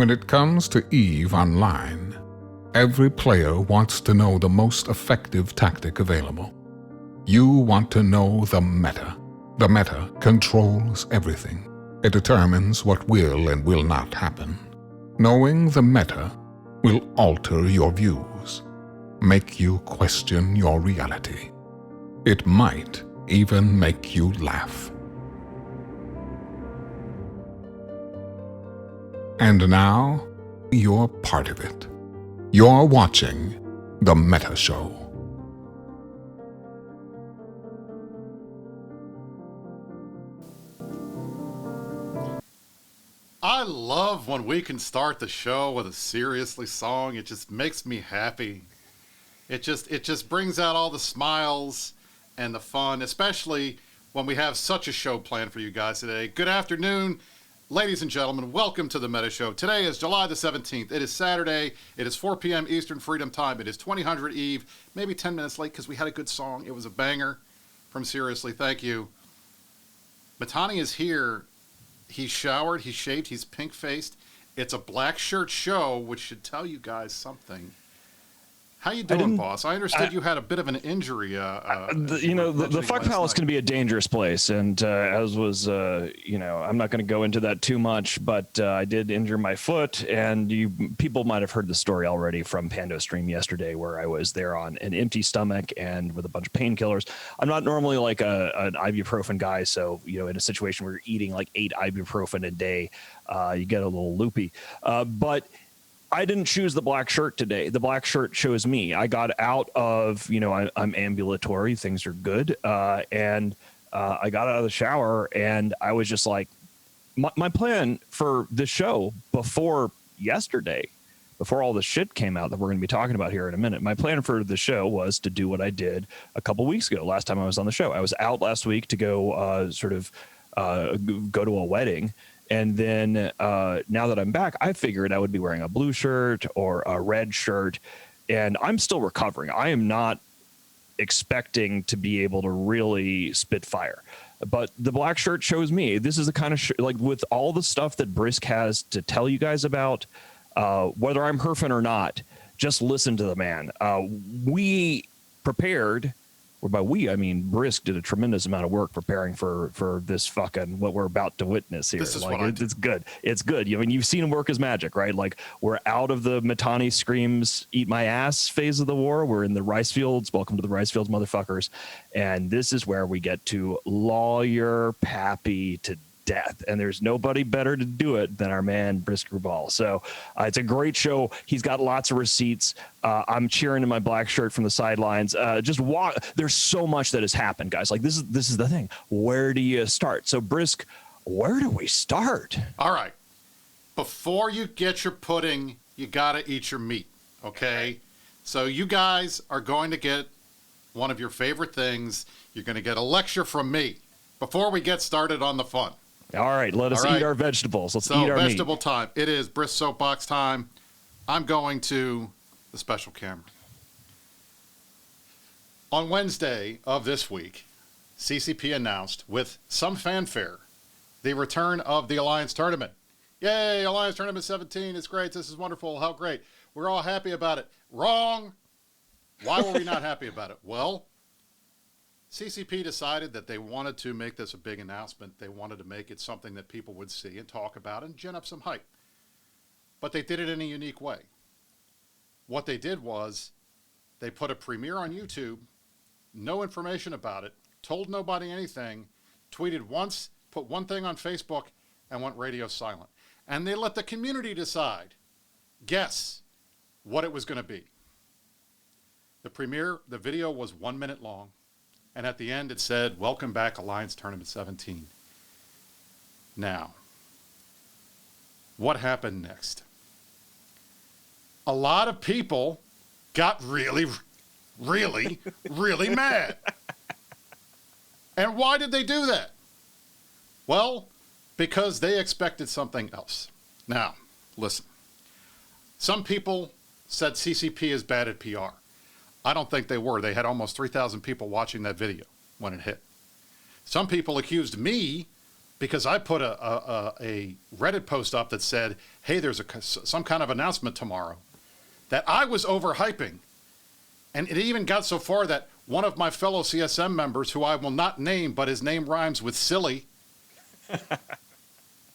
When it comes to EVE Online, every player wants to know the most effective tactic available. You want to know the meta. The meta controls everything. It determines what will and will not happen. Knowing the meta will alter your views, make you question your reality. It might even make you laugh. And now, you're part of it. You're watching The Meta Show. I love when we can start the show with a seriously song. It just makes me happy. It just brings out all the smiles and the fun, especially when we have such a show planned for you guys today. Good afternoon, ladies and gentlemen. Welcome to the Meta Show. Today is July the 17th. It is Saturday. It is 4 p.m. Eastern Freedom Time. It is 2000 Eve, maybe 10 minutes late because we had a good song. It was a banger from Seriously. Thank you. Matani is here. He's showered, he's shaved, he's pink-faced. It's a black shirt show, which should tell you guys something. How you doing, boss? I understood you had a bit of an injury. The fuck palace can be a dangerous place, and as was, I'm not going to go into that too much, but I did injure my foot, and people might have heard the story already from Pando Stream yesterday, where I was there on an empty stomach and with a bunch of painkillers. I'm not normally like an ibuprofen guy, so in a situation where you're eating like 8 ibuprofen a day, you get a little loopy, but I didn't choose the black shirt today. The black shirt chose me. I got out of, I'm ambulatory. Things are good. And I got out of the shower and I was just like, my plan for the show before yesterday, before all the shit came out that we're going to be talking about here in a minute, my plan for the show was to do what I did a couple weeks ago. Last time I was on the show, I was out last week to go go to a wedding. And then now that I'm back, I figured I would be wearing a blue shirt or a red shirt, and I'm still recovering. I am not expecting to be able to really spit fire, but the black shirt shows me. This is the kind of like with all the stuff that Brisk has to tell you guys about, whether I'm herfing or not, just listen to the man. We prepared. Or by we, I mean Brisk did a tremendous amount of work preparing for this fucking what we're about to witness here. This is like what it's good. It's good. I mean, you've seen him work as magic, right? Like we're out of the Matani screams, eat my ass phase of the war. We're in the rice fields. Welcome to the rice fields, motherfuckers. And this is where we get to lawyer Papi to death, and there's nobody better to do it than our man Brisk Rubal. So it's a great show. He's got lots of receipts. I'm cheering in my black shirt from the sidelines. There's so much that has happened, guys. Like this is the thing. Where do you start? So Brisk, where do we start? All right. Before you get your pudding, you gotta eat your meat. Okay. So you guys are going to get one of your favorite things. You're going to get a lecture from me before we get started on the fun. All right, let us eat our vegetables. Let's eat our vegetable meat. time. It is Brisk Soapbox time. I'm going to the special camera. On Wednesday of this week, CCP announced with some fanfare the return of the Alliance Tournament. Yay, Alliance Tournament 17. It's great. This is wonderful. How great. We're all happy about it. Wrong. Why were we not happy about it? Well, CCP decided that they wanted to make this a big announcement. They wanted to make it something that people would see and talk about and gin up some hype. But they did it in a unique way. What they did was they put a premiere on YouTube, no information about it, told nobody anything, tweeted once, put one thing on Facebook, and went radio silent. And they let the community decide, guess what it was going to be. The premiere, the video was 1 minute long. And at the end, it said, "Welcome back, Alliance Tournament 17. Now, what happened next? A lot of people got really, really, really mad. And why did they do that? Well, because they expected something else. Now, listen. Some people said CCP is bad at PR. I don't think they were. They had almost 3,000 people watching that video when it hit. Some people accused me because I put a Reddit post up that said, hey, there's some kind of announcement tomorrow that I was overhyping. And it even got so far that one of my fellow CSM members, who I will not name, but his name rhymes with silly,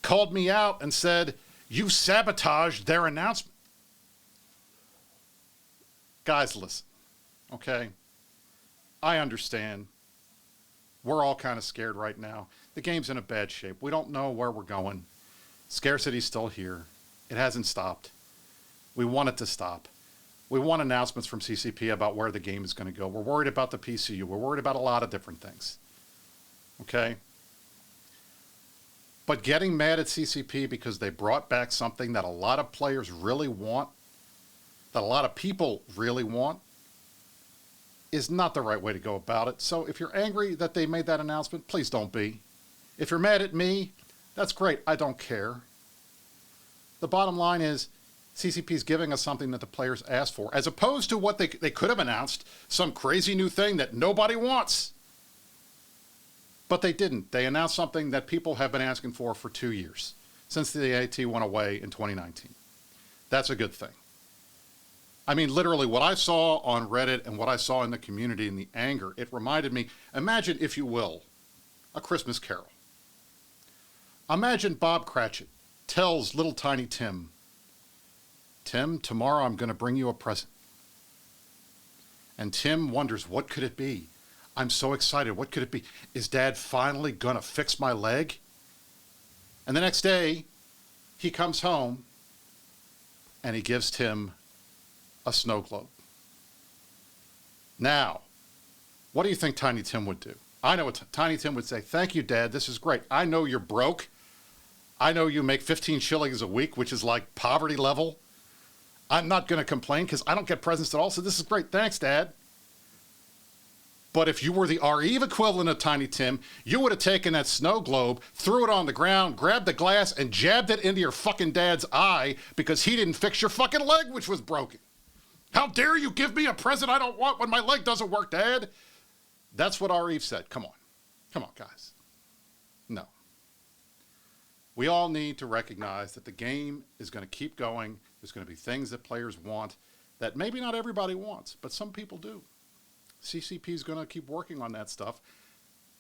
called me out and said, you sabotaged their announcement. Guys, listen, okay? I understand. We're all kind of scared right now. The game's in a bad shape. We don't know where we're going. Scarcity's still here. It hasn't stopped. We want it to stop. We want announcements from CCP about where the game is going to go. We're worried about the PCU. We're worried about a lot of different things. Okay? But getting mad at CCP because they brought back something that a lot of players really want, that a lot of people really want, is not the right way to go about it. So if you're angry that they made that announcement, please don't be. If you're mad at me, that's great. I don't care. The bottom line is CCP is giving us something that the players asked for, as opposed to what they could have announced, some crazy new thing that nobody wants. But they didn't. They announced something that people have been asking for 2 years, since the AT went away in 2019. That's a good thing. I mean, literally, what I saw on Reddit and what I saw in the community and the anger, it reminded me, imagine, if you will, A Christmas Carol. Imagine Bob Cratchit tells little tiny Tim, Tim, tomorrow I'm going to bring you a present. And Tim wonders, what could it be? I'm so excited. What could it be? Is Dad finally going to fix my leg? And the next day, he comes home and he gives Tim a snow globe. Now, what do you think Tiny Tim would do? I know what Tiny Tim would say. Thank you, Dad. This is great. I know you're broke. I know you make 15 shillings a week, which is like poverty level. I'm not going to complain because I don't get presents at all. So this is great. Thanks, Dad. But if you were the REVE equivalent of Tiny Tim, you would have taken that snow globe, threw it on the ground, grabbed the glass, and jabbed it into your fucking dad's eye because he didn't fix your fucking leg, which was broken. How dare you give me a present I don't want when my leg doesn't work, Dad? That's what REVE said. Come on. Come on, guys. No. We all need to recognize that the game is going to keep going. There's going to be things that players want that maybe not everybody wants, but some people do. CCP is going to keep working on that stuff.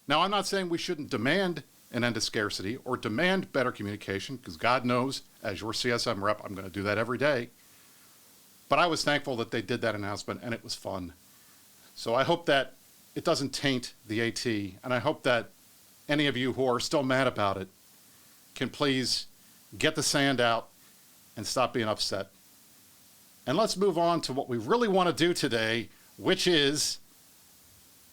Now, I'm not saying we shouldn't demand an end to scarcity or demand better communication, because God knows, as your CSM rep, I'm going to do that every day. But I was thankful that they did that announcement, and it was fun. So I hope that it doesn't taint the AT, and I hope that any of you who are still mad about it can please get the sand out and stop being upset. And let's move on to what we really want to do today, which is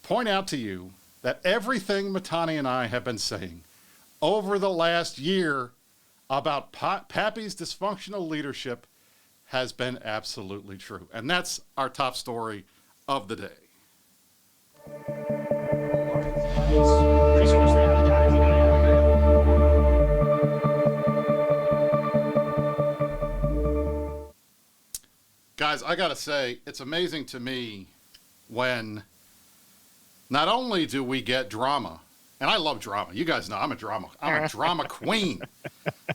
point out to you that everything Matani and I have been saying over the last year about Papi's dysfunctional leadership has been absolutely true. And that's our top story of the day. Guys, I gotta say, it's amazing to me when not only do we get drama, and I love drama. You guys know I'm a drama queen.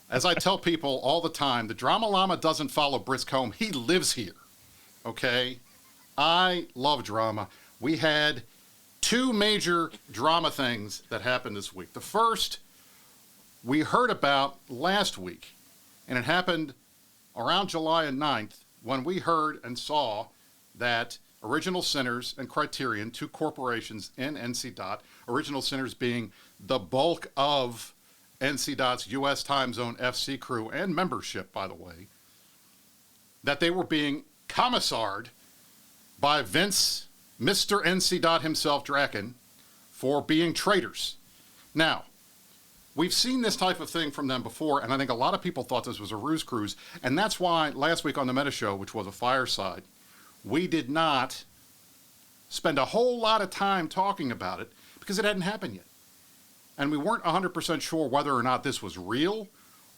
As I tell people all the time, the drama llama doesn't follow Brisk home. He lives here, okay? I love drama. We had two major drama things that happened this week. The first, we heard about last week, and it happened around July 9th, when we heard and saw that Original Sinners and Criterion, two corporations in NC DOT, Original Sinners being the bulk of NC DOT's U.S. time zone FC crew and membership, by the way, that they were being commissarred by Vince, Mr. NC DOT himself, Draken, for being traitors. Now, we've seen this type of thing from them before, and I think a lot of people thought this was a ruse cruise, and that's why last week on the Meta Show, which was a fireside, we did not spend a whole lot of time talking about it because it hadn't happened yet. And we weren't 100% sure whether or not this was real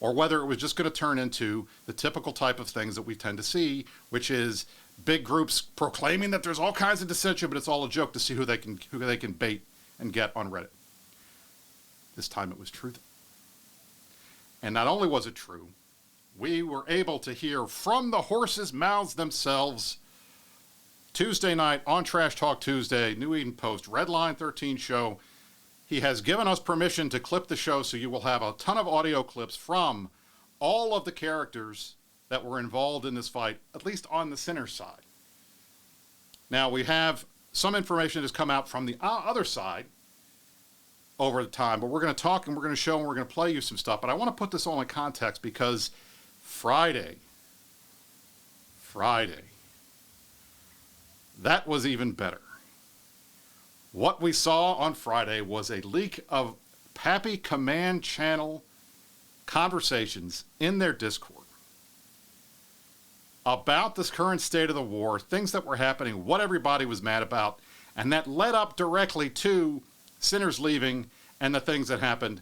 or whether it was just going to turn into the typical type of things that we tend to see, which is big groups proclaiming that there's all kinds of dissension, but it's all a joke to see who they can bait and get on Reddit. This time it was true. And not only was it true, we were able to hear from the horses' mouths themselves Tuesday night on Trash Talk Tuesday, New Eden Post, Red Line 13 show. He has given us permission to clip the show, so you will have a ton of audio clips from all of the characters that were involved in this fight, at least on the center side. Now, we have some information that has come out from the other side over the time, but we're going to talk and we're going to show and we're going to play you some stuff. But I want to put this all in context because Friday, that was even better. What we saw on Friday was a leak of Papi Command Channel conversations in their Discord about this current state of the war, things that were happening, what everybody was mad about, and that led up directly to Sinners leaving and the things that happened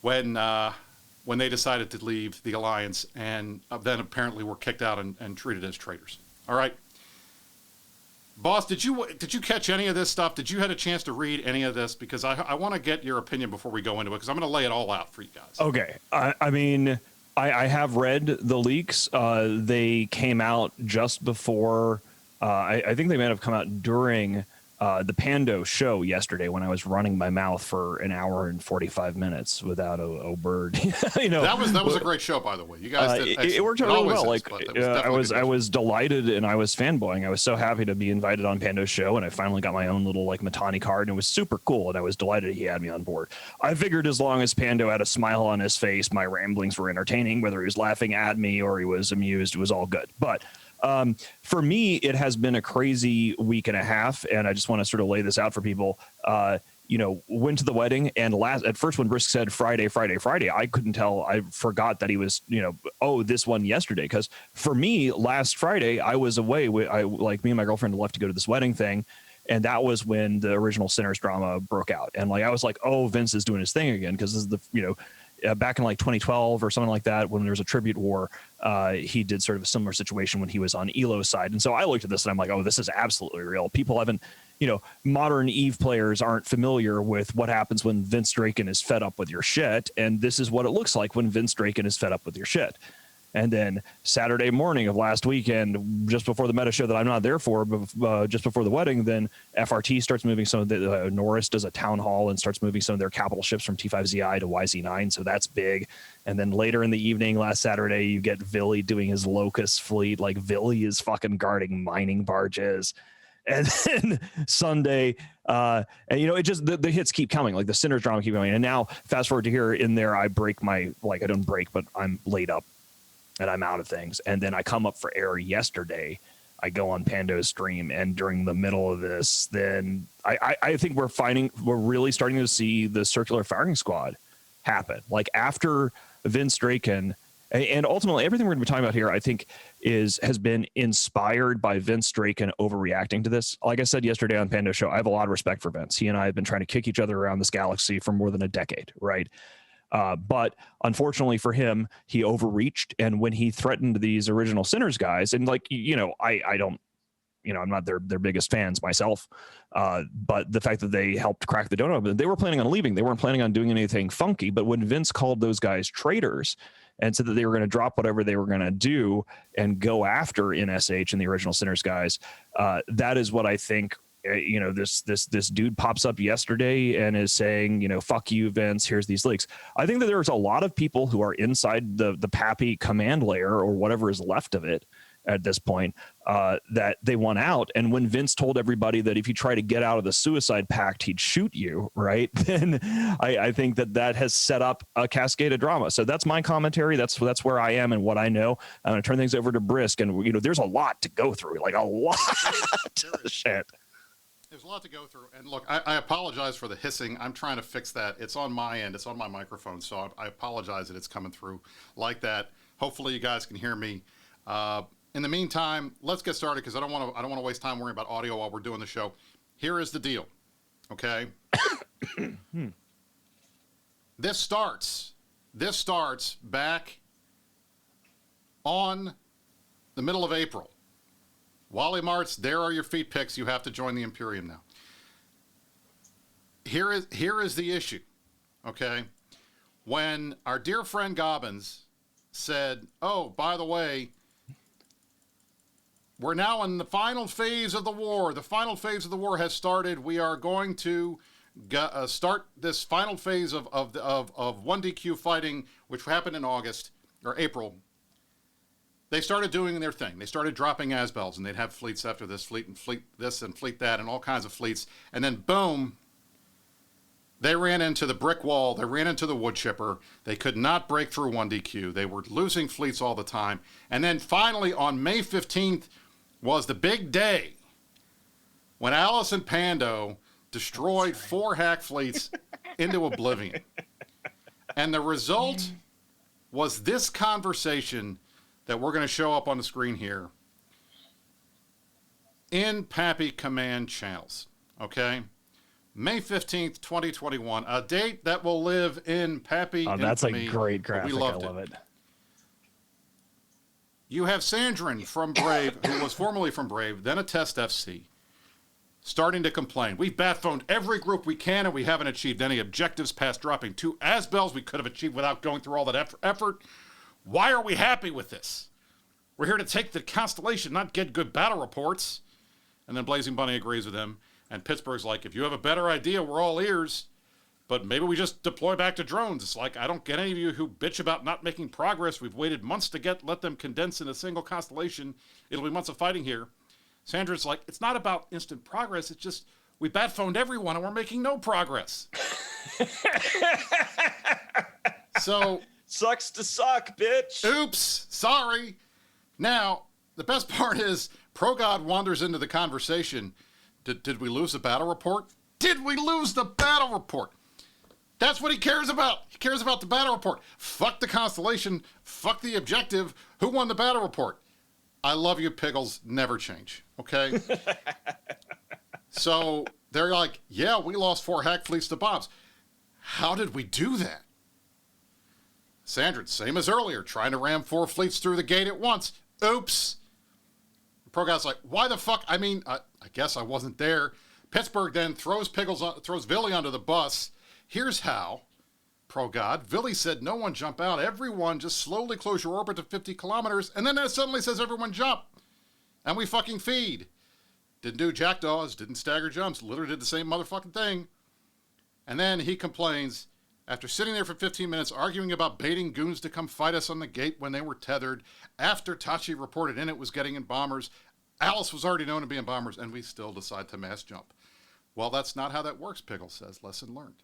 when they decided to leave the Alliance and then apparently were kicked out and treated as traitors. All right. Boss, did you catch any of this stuff? Did you have a chance to read any of this? Because I want to get your opinion before we go into it, because I'm going to lay it all out for you guys. Okay. I mean, I have read the leaks. They came out just before. I think they might have come out during the Pando show yesterday when I was running my mouth for an hour and 45 minutes without a bird. You know, that was a great show, by the way. You guys did it worked out really well. Is, I was delighted and I was fanboying. I was so happy to be invited on Pando's show, and I finally got my own little like Matani card, and it was super cool. And I was delighted he had me on board. I figured as long as Pando had a smile on his face, my ramblings were entertaining. Whether he was laughing at me or he was amused, it was all good. But for me, it has been a crazy week and a half, and I just want to sort of lay this out for people. Went to the wedding, and at first when Brisk said Friday, I couldn't tell. I forgot that he was, this one yesterday. Because for me, last Friday, I was away. Me and my girlfriend left to go to this wedding thing. And that was when the original Sinners drama broke out. And I was like, oh, Vince is doing his thing again. Because this is back in 2012 or something like that, when there was a tribute war, he did sort of a similar situation when he was on Elo's side. And so I looked at this and I'm like, oh, this is absolutely real. People haven't, modern Eve players aren't familiar with what happens when Vince Draken is fed up with your shit. And this is what it looks like when Vince Draken is fed up with your shit. And then Saturday morning of last weekend, just before the meta show that I'm not there for, but just before the wedding, then FRT starts moving some of the, Norris does a town hall and starts moving some of their capital ships from T5ZI to YZ9. So that's big. And then later in the evening, last Saturday, you get Villy doing his Locust fleet. Like Villy is fucking guarding mining barges. And then Sunday, it just, the hits keep coming, like the Sinners drama keep coming. And now fast forward to here in there, I break I don't break, but I'm laid up. And I'm out of things. And then I come up for air yesterday. I go on Pando's stream, and during the middle of this, then I think we're really starting to see the circular firing squad happen. Like after Vince Draken, and ultimately everything we're going to be talking about here, I think has been inspired by Vince Draken overreacting to this. Like I said yesterday on Pando's show, I have a lot of respect for Vince. He and I have been trying to kick each other around this galaxy for more than a decade, right? But unfortunately for him, he overreached. And when he threatened these original Sinners guys, and I don't, I'm not their biggest fans myself. But the fact that they helped crack the donut, they were planning on leaving. They weren't planning on doing anything funky. But when Vince called those guys traitors and said that they were going to drop whatever they were going to do and go after NSH and the original Sinners guys, that is what I think. This dude pops up yesterday and is saying, fuck you, Vince, here's these leaks. I think that there's a lot of people who are inside the Papi command layer or whatever is left of it at this point, that they want out. And when Vince told everybody that if you try to get out of the suicide pact, he'd shoot you, right? Then I think that has set up a cascade of drama. So that's my commentary. That's where I am and what I know. I'm going to turn things over to Brisk. And, there's a lot to go through, like a lot of shit. There's a lot to go through. And look, I apologize for the hissing. I'm trying to fix that. It's on my end. It's on my microphone. So I apologize that it's coming through like that. Hopefully you guys can hear me. In the meantime, let's get started because I don't want to waste time worrying about audio while we're doing the show. Here is the deal. Okay. This starts back on the middle of April. Wally Martz, there are your feet picks. You have to join the Imperium now. Here is the issue, okay? when our dear friend Gobbins said, oh, by the way, we're now in the final phase of the war. The final phase of the war has started. We are going to start this final phase of 1DQ fighting, which happened in August or April. They started doing their thing. They started dropping ASBELs, and they'd have fleets after this, fleet this and fleet that, and all kinds of fleets. And then, boom, they ran into the brick wall. They ran into the wood chipper. They could not break through 1DQ. They were losing fleets all the time. And then finally, on May 15th, was the big day when Alice and Pando destroyed 4 hack fleets into oblivion. And the result was this conversation that we're going to show up on the screen here in Papi command channels. Okay? May 15th, 2021, a date that will live in Papi infamy. That's a great graphic. We loved I love it. You have Sandrin from Brave, who was formerly from Brave, then a Test FC, starting to complain. We've bat-phoned every group we can, and we haven't achieved any objectives past dropping 2 ASBELs we could have achieved without going through all that effort. Why are we happy with this? We're here to take the Constellation, not get good battle reports. And then Blazing Bunny agrees with him. And Pittsburgh's like, if you have a better idea, we're all ears. But maybe we just deploy back to drones. It's like, I don't get any of you who bitch about not making progress. We've waited months to let them condense in a single constellation. It'll be months of fighting here. Sandra's like, it's not about instant progress. It's just, we bat-phoned everyone and we're making no progress. So... Sucks to suck, bitch. Oops, sorry. Now, the best part is, ProGod wanders into the conversation. Did we lose the battle report? Did we lose the battle report? That's what he cares about. He cares about the battle report. Fuck the constellation. Fuck the objective. Who won the battle report? I love you, Piggles. Never change. Okay? So they're like, yeah, we lost 4 hack fleets to bombs. How did we do that? Sandrin, same as earlier, trying to ram 4 fleets through the gate at once. Oops. ProGod's like, why the fuck? I mean, I guess I wasn't there. Pittsburgh then throws Villy under the bus. Here's how. ProGod. Villy said, no one jump out. Everyone just slowly close your orbit to 50 kilometers. And then it suddenly says everyone jump. And we fucking feed. Didn't do jackdaws. Didn't stagger jumps. Literally did the same motherfucking thing. And then he complains, after sitting there for 15 minutes arguing about baiting goons to come fight us on the gate when they were tethered, after Tachi reported in it was getting in bombers, Alice was already known to be in bombers, and we still decide to mass jump. Well, that's not how that works, Pickle says. Lesson learned.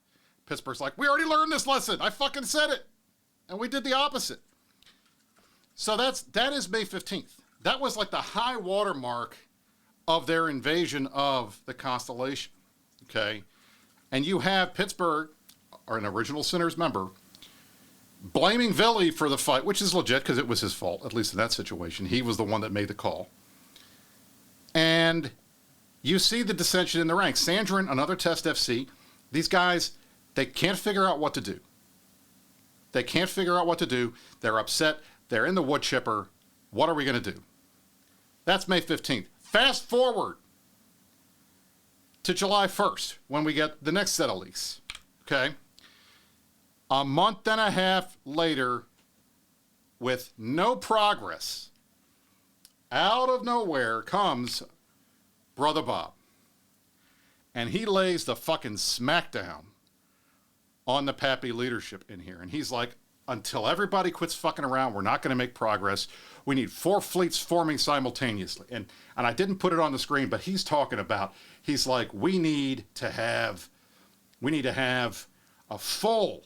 Pittsburgh's like, we already learned this lesson. I fucking said it. And we did the opposite. So that is May 15th. That was like the high water mark of their invasion of the Constellation. Okay? And you have Pittsburgh, or an original Sinners member, blaming Villy for the fight, which is legit because it was his fault, at least in that situation. He was the one that made the call. And you see the dissension in the ranks. Sandrin, another Test FC, these guys, they can't figure out what to do. They can't figure out what to do. They're upset. They're in the wood chipper. What are we going to do? That's May 15th. Fast forward to July 1st when we get the next set of leaks. Okay? A month and a half later, with no progress, out of nowhere comes Brother Bob. And he lays the fucking smackdown on the Papi leadership in here. And he's like, until everybody quits fucking around, we're not going to make progress. We need 4 fleets forming simultaneously. And I didn't put it on the screen, but he's talking about, he's like, we need to have a full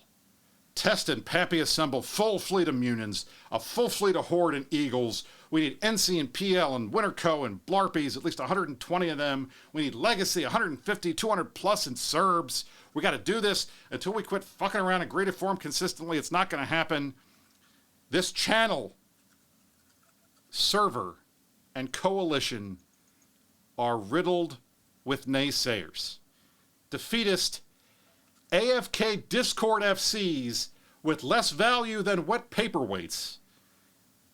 Test and Papi assemble full fleet of Munions, a full fleet of Horde and Eagles. We need NC and PL and Winterco and Blarpies, at least 120 of them. We need Legacy, 150, 200 plus, and Serbs. We got to do this until we quit fucking around and agree to form consistently. It's not going to happen. This channel, server, and coalition are riddled with naysayers. Defeatist AFK Discord FCs with less value than wet paperweights,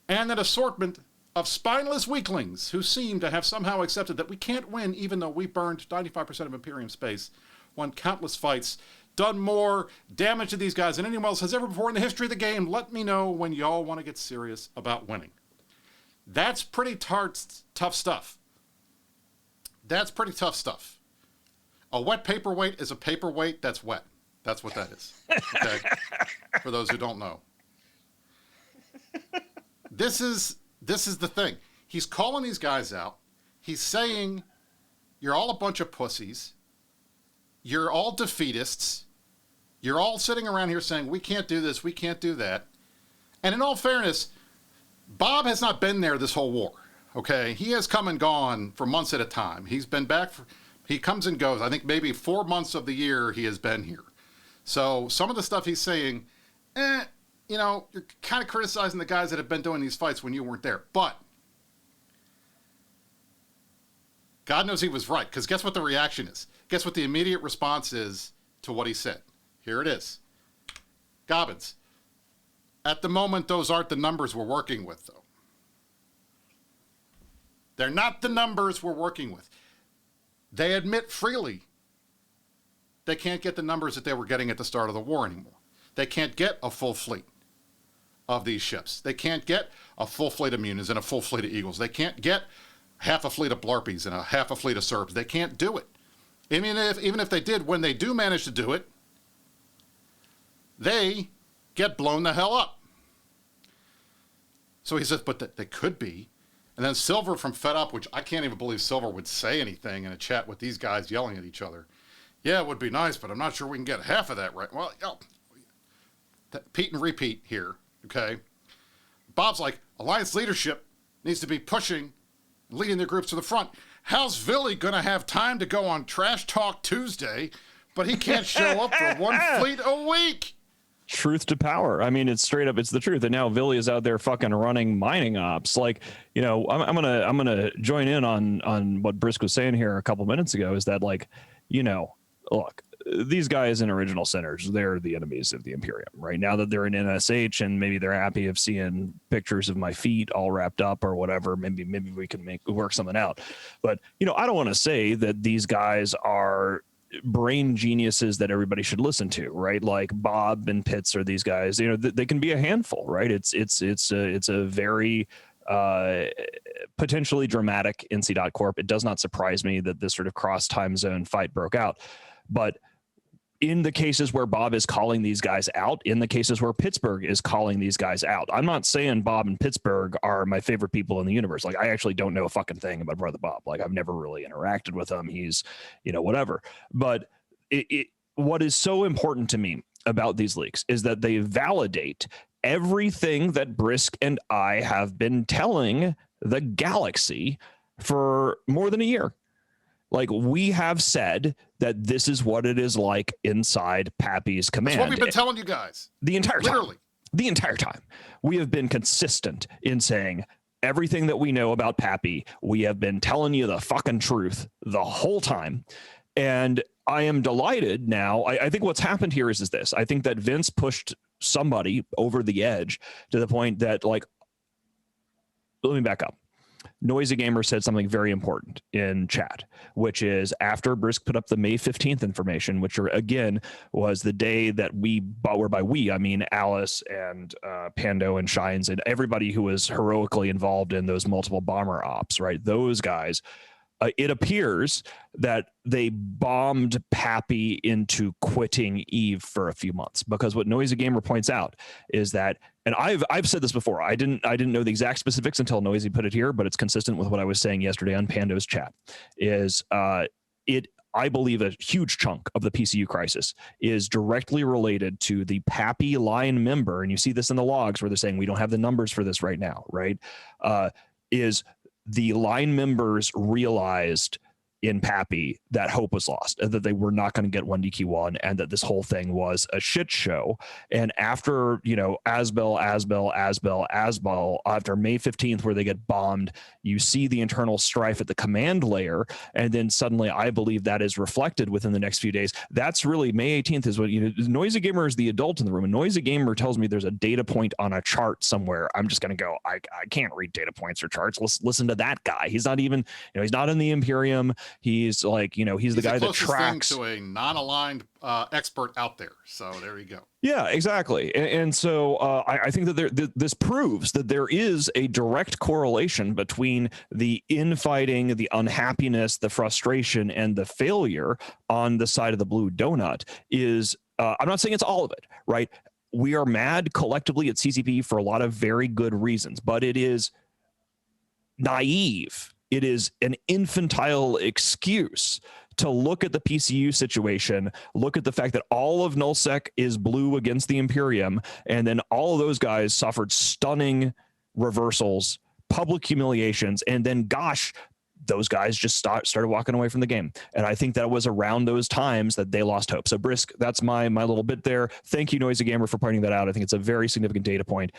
and an assortment of spineless weaklings who seem to have somehow accepted that we can't win even though we burned 95% of Imperium space, won countless fights, done more damage to these guys than anyone else has ever before in the history of the game. Let me know when y'all want to get serious about winning. That's pretty tough stuff. That's pretty tough stuff. A wet paperweight is a paperweight that's wet. That's what that is. Okay? For those who don't know. This is the thing. He's calling these guys out. He's saying, you're all a bunch of pussies. You're all defeatists. You're all sitting around here saying, we can't do this, we can't do that. And in all fairness, Bob has not been there this whole war, okay? He has come and gone for months at a time. He's been back, he comes and goes. I think maybe 4 months of the year he has been here. So some of the stuff he's saying, you know, you're kind of criticizing the guys that have been doing these fights when you weren't there. But God knows he was right, because guess what the reaction is? Guess what the immediate response is to what he said? Here it is. Gobbins, at the moment, those aren't the numbers we're working with, though. They're not the numbers we're working with. They admit freely they can't get the numbers that they were getting at the start of the war anymore. They can't get a full fleet of these ships. They can't get a full fleet of Munis and a full fleet of Eagles. They can't get half a fleet of Blarpies and a half a fleet of Serbs. They can't do it. Even if they did, when they do manage to do it, they get blown the hell up. So he says, but they could be. And then Silver from Fed Up, which I can't even believe Silver would say anything in a chat with these guys yelling at each other. Yeah, it would be nice, but I'm not sure we can get half of that right. Well, Pete and repeat here, okay? Bob's like, Alliance leadership needs to be pushing, leading their groups to the front. How's Villy going to have time to go on Trash Talk Tuesday, but he can't show up for one fleet a week? Truth to power. I mean, it's straight up, it's the truth. And now Villy is out there fucking running mining ops. Like, you know, I'm gonna join in on what Brisk was saying here a couple minutes ago, is that, like, you know, look, these guys in original centers, they're the enemies of the Imperium, right? Now that they're in NSH and maybe they're happy of seeing pictures of my feet all wrapped up or whatever, maybe we can work something out. But, you know, I don't want to say that these guys are brain geniuses that everybody should listen to, right? Like Bob and Pitts are these guys, you know, they can be a handful, right? It's a very potentially dramatic NC.Corp. It does not surprise me that this sort of cross time zone fight broke out. But in the cases where Bob is calling these guys out, in the cases where Pittsburgh is calling these guys out, I'm not saying Bob and Pittsburgh are my favorite people in the universe. Like, I actually don't know a fucking thing about Brother Bob. Like, I've never really interacted with him. He's, you know, whatever. But what is so important to me about these leaks is that they validate everything that Brisk and I have been telling the galaxy for more than a year. Like, we have said that this is what it is like inside Pappy's command. That's what we've been telling you guys. The entire time. Literally. The entire time. We have been consistent in saying everything that we know about Pappy. We have been telling you the fucking truth the whole time. And I am delighted now. I think what's happened here is this. I think that Vince pushed somebody over the edge to the point that, like, let me back up. Noisy Gamer said something very important in chat, which is after Brisk put up the May 15th information, which again was the day that we bought, where by we, I mean Alice and Pando and Shines and everybody who was heroically involved in those multiple bomber ops, right? Those guys. It appears that they bombed Pappy into quitting Eve for a few months, because what Noisy Gamer points out is that, and I've said this before, I didn't know the exact specifics until Noisy put it here, but it's consistent with what I was saying yesterday on Pando's chat, is I believe a huge chunk of the PCU crisis is directly related to the Pappy line member, and you see this in the logs where they're saying we don't have the numbers for this right now, right? Is the line members realized in Pappy that hope was lost, and that they were not going to get 1DQ1, and that this whole thing was a shit show. And after, you know, Asbel, after May 15th, where they get bombed, you see the internal strife at the command layer, and then suddenly I believe that is reflected within the next few days. That's really May 18th is what, you know, Noisy Gamer is the adult in the room, and Noisy Gamer tells me there's a data point on a chart somewhere. I'm just going to go, I can't read data points or charts. Let's listen to that guy. He's not even, you know, he's not in the Imperium. He's like, he's the guy that tracks. Thing to a non-aligned expert out there. So there you go. Yeah, exactly. And so I think that this proves that there is a direct correlation between the infighting, the unhappiness, the frustration, and the failure on the side of the blue donut is, I'm not saying it's all of it, right? We are mad collectively at CCP for a lot of very good reasons, but it is naive. It is an infantile excuse to look at the PCU situation, look at the fact that all of nullsec is blue against the Imperium, and then all of those guys suffered stunning reversals, public humiliations, and then, gosh, those guys just started walking away from the game. And I think that was around those times that they lost hope. So, Brisk, that's my little bit there. Thank you, Noisy Gamer, for pointing that out. I think it's a very significant data point.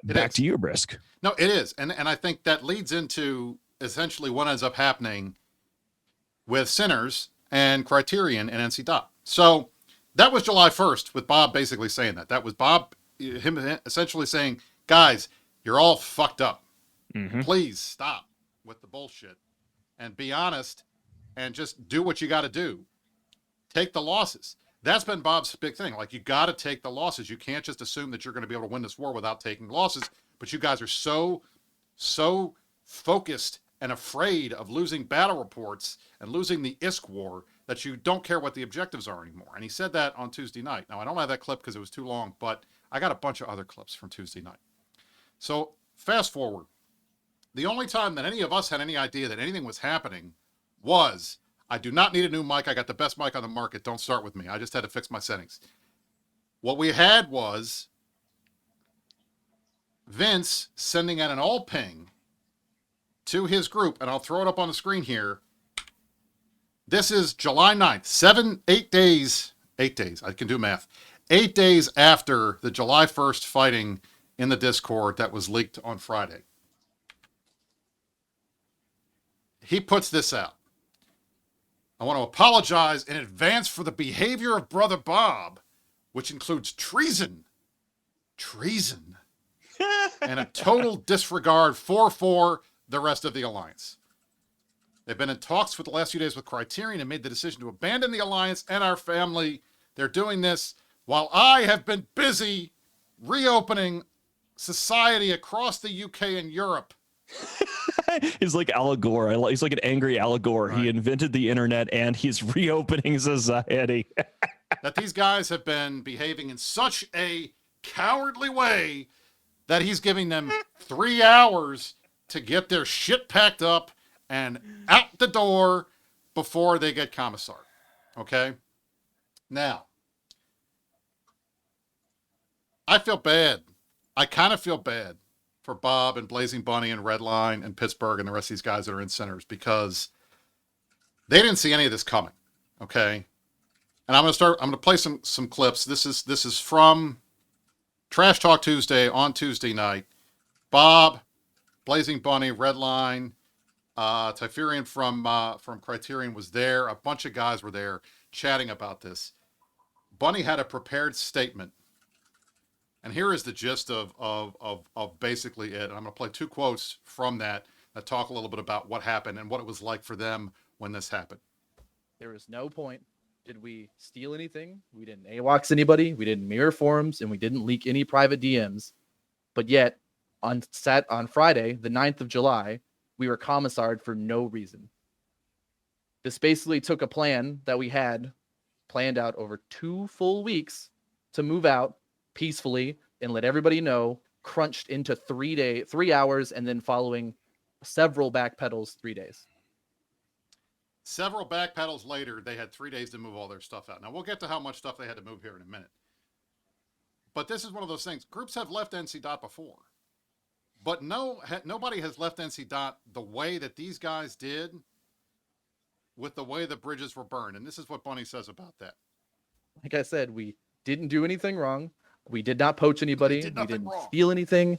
Back to you, Brisk. No, it is. And I think that leads into essentially what ends up happening with Sinners and Criterion and NC Dot. So that was July 1st with Bob basically saying that. That was Bob, him essentially saying, guys, you're all fucked up. Mm-hmm. Please stop with the bullshit and be honest and just do what you got to do. Take the losses. That's been Bob's big thing. Like, you got to take the losses. You can't just assume that you're going to be able to win this war without taking losses. But you guys are so focused and afraid of losing battle reports and losing the ISK war that you don't care what the objectives are anymore. And he said that on Tuesday night. Now, I don't have that clip because it was too long, but I got a bunch of other clips from Tuesday night. So fast forward. The only time that any of us had any idea that anything was happening was, I do not need a new mic. I got the best mic on the market. Don't start with me. I just had to fix my settings. What we had was Vince sending out an all ping to his group, and I'll throw it up on the screen here. This is July 9th, 8 days, I can do math, 8 days after the July 1st fighting in the Discord that was leaked on Friday. He puts this out. I want to apologize in advance for the behavior of Brother Bob, which includes treason, and a total disregard for the rest of the Alliance. They've been in talks for the last few days with Criterion and made the decision to abandon the Alliance and our family. They're doing this while I have been busy reopening society across the UK and Europe. He's like Al Gore. He's like an angry Al Gore. Right. He invented the internet and he's reopening society. That these guys have been behaving in such a cowardly way that he's giving them 3 hours to get their shit packed up and out the door before they get commissar. Okay? Now, I feel bad. I kind of feel bad for Bob and Blazing Bunny and Redline and Pittsburgh and the rest of these guys that are in centers because they didn't see any of this coming. Okay? And I'm going to play some clips. This is from Trash Talk Tuesday on Tuesday night. Bob, Blazing Bunny, Redline, Typherian from Criterion was there. A bunch of guys were there chatting about this. Bunny had a prepared statement. And here is the gist of basically it. And I'm going to play 2 quotes from that talk a little bit about what happened and what it was like for them when this happened. There was no point. Did we steal anything? We didn't AWACS anybody. We didn't mirror forums, and we didn't leak any private DMs. But yet, on Friday, the 9th of July, we were commissarred for no reason. This basically took a plan that we had planned out over 2 full weeks to move out peacefully and let everybody know, crunched into 3 hours, and then following several backpedals 3 days. Several backpedals later, they had 3 days to move all their stuff out. Now, we'll get to how much stuff they had to move here in a minute. But this is one of those things. Groups have left NC Dot before. But nobody has left NC Dot the way that these guys did with the way the bridges were burned. And this is what Bunny says about that. Like I said, we didn't do anything wrong. We did not poach anybody. We didn't steal anything.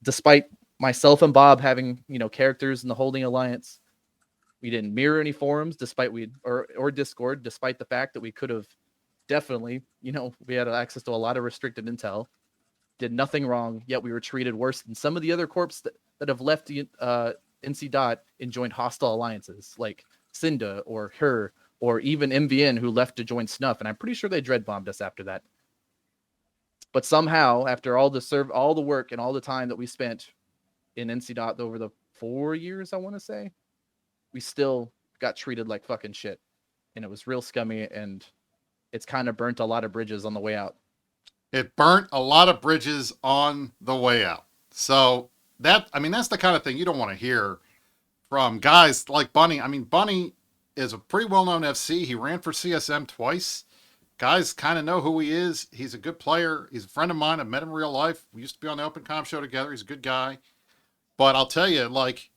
Despite myself and Bob having, characters in the Holding Alliance. We didn't mirror any forums despite or Discord, despite the fact that we could have definitely, we had access to a lot of restricted intel. Did nothing wrong, yet we were treated worse than some of the other corps that have left NC Dot and joined hostile alliances, like Cinda or her or even MVN who left to join Snuff, and I'm pretty sure they dread bombed us after that. But somehow, after all the work and all the time that we spent in NC Dot over the 4 years, I want to say, we still got treated like fucking shit, and it was real scummy, and it's kind of burnt a lot of bridges on the way out. It burnt a lot of bridges on the way out. So that's the kind of thing you don't want to hear from guys like Bunny. I mean, Bunny is a pretty well-known FC. He ran for CSM twice. Guys kind of know who he is. He's a good player. He's a friend of mine. I've met him in real life. We used to be on the Open Com show together. He's a good guy. But I'll tell you, like,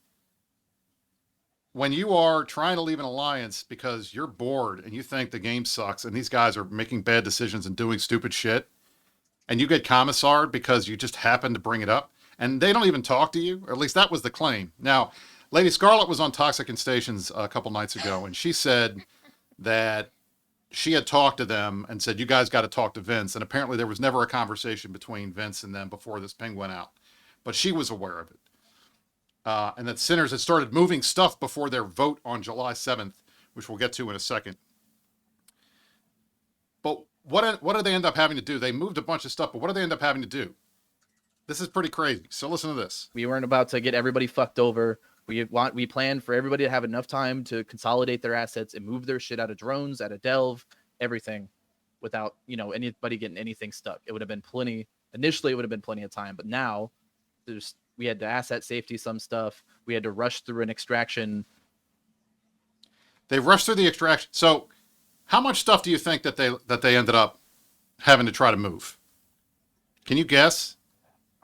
when you are trying to leave an alliance because you're bored and you think the game sucks and these guys are making bad decisions and doing stupid shit, and you get commissarred because you just happen to bring it up, and they don't even talk to you, or at least that was the claim. Now, Lady Scarlet was on Toxic and Stations a couple nights ago, and she said that she had talked to them and said, you guys got to talk to Vince. And apparently there was never a conversation between Vince and them before this ping went out. But she was aware of it. And that Sinners had started moving stuff before their vote on July 7th, which we'll get to in a second. But what did they end up having to do? They moved a bunch of stuff, but what did they end up having to do? This is pretty crazy. So listen to this. We weren't about to get everybody fucked over. We planned for everybody to have enough time to consolidate their assets and move their shit out of drones, out of Delve, everything, without anybody getting anything stuck. It would have been plenty. Initially, it would have been plenty of time, but now we had to asset safety some stuff. We had to rush through an extraction. They rushed through the extraction. So, how much stuff do you think that they ended up having to try to move? Can you guess?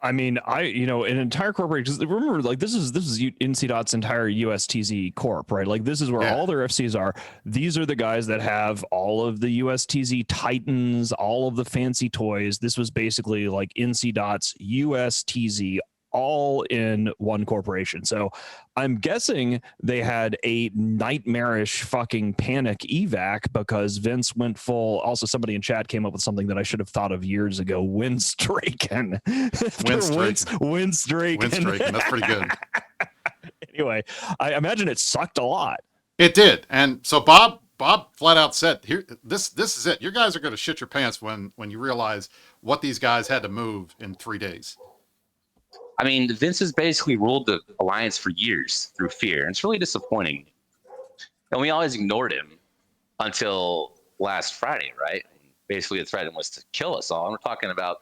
I mean, an entire corporation. Remember, like this is NCDOT's entire USTZ Corp, right? Like this is where all their FCs are. These are the guys that have all of the USTZ Titans, all of the fancy toys. This was basically like NCDOT's USTZ, all in one corporation. So I'm guessing they had a nightmarish fucking panic evac because Vince went full. Also, somebody in chat came up with something that I should have thought of years ago. Windstraken. Windstraken. That's pretty good. Anyway, I imagine it sucked a lot. It did. And so Bob flat out said, "Here, this is it. You guys are going to shit your pants when you realize what these guys had to move in 3 days." I mean, Vince has basically ruled the alliance for years through fear, and it's really disappointing. And we always ignored him until last Friday, right? Basically, the threat was to kill us all. And we're talking about,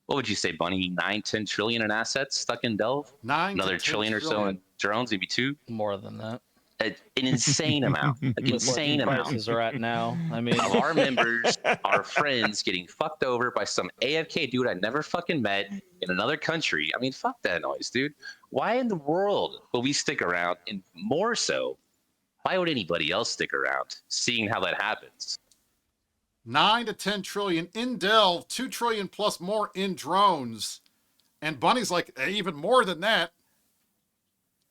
what would you say, Bunny? 9-10 trillion in assets stuck in Delve? Another trillion or so in drones, maybe 2? More than that. An insane amount. An insane amount. Prices are at now. I mean, of our members, our friends getting fucked over by some AFK dude I never fucking met in another country. I mean, fuck that noise, dude. Why in the world will we stick around? And more so, why would anybody else stick around seeing how that happens? 9 to 10 trillion in Delve, 2 trillion plus more in drones. And Bunny's like, even more than that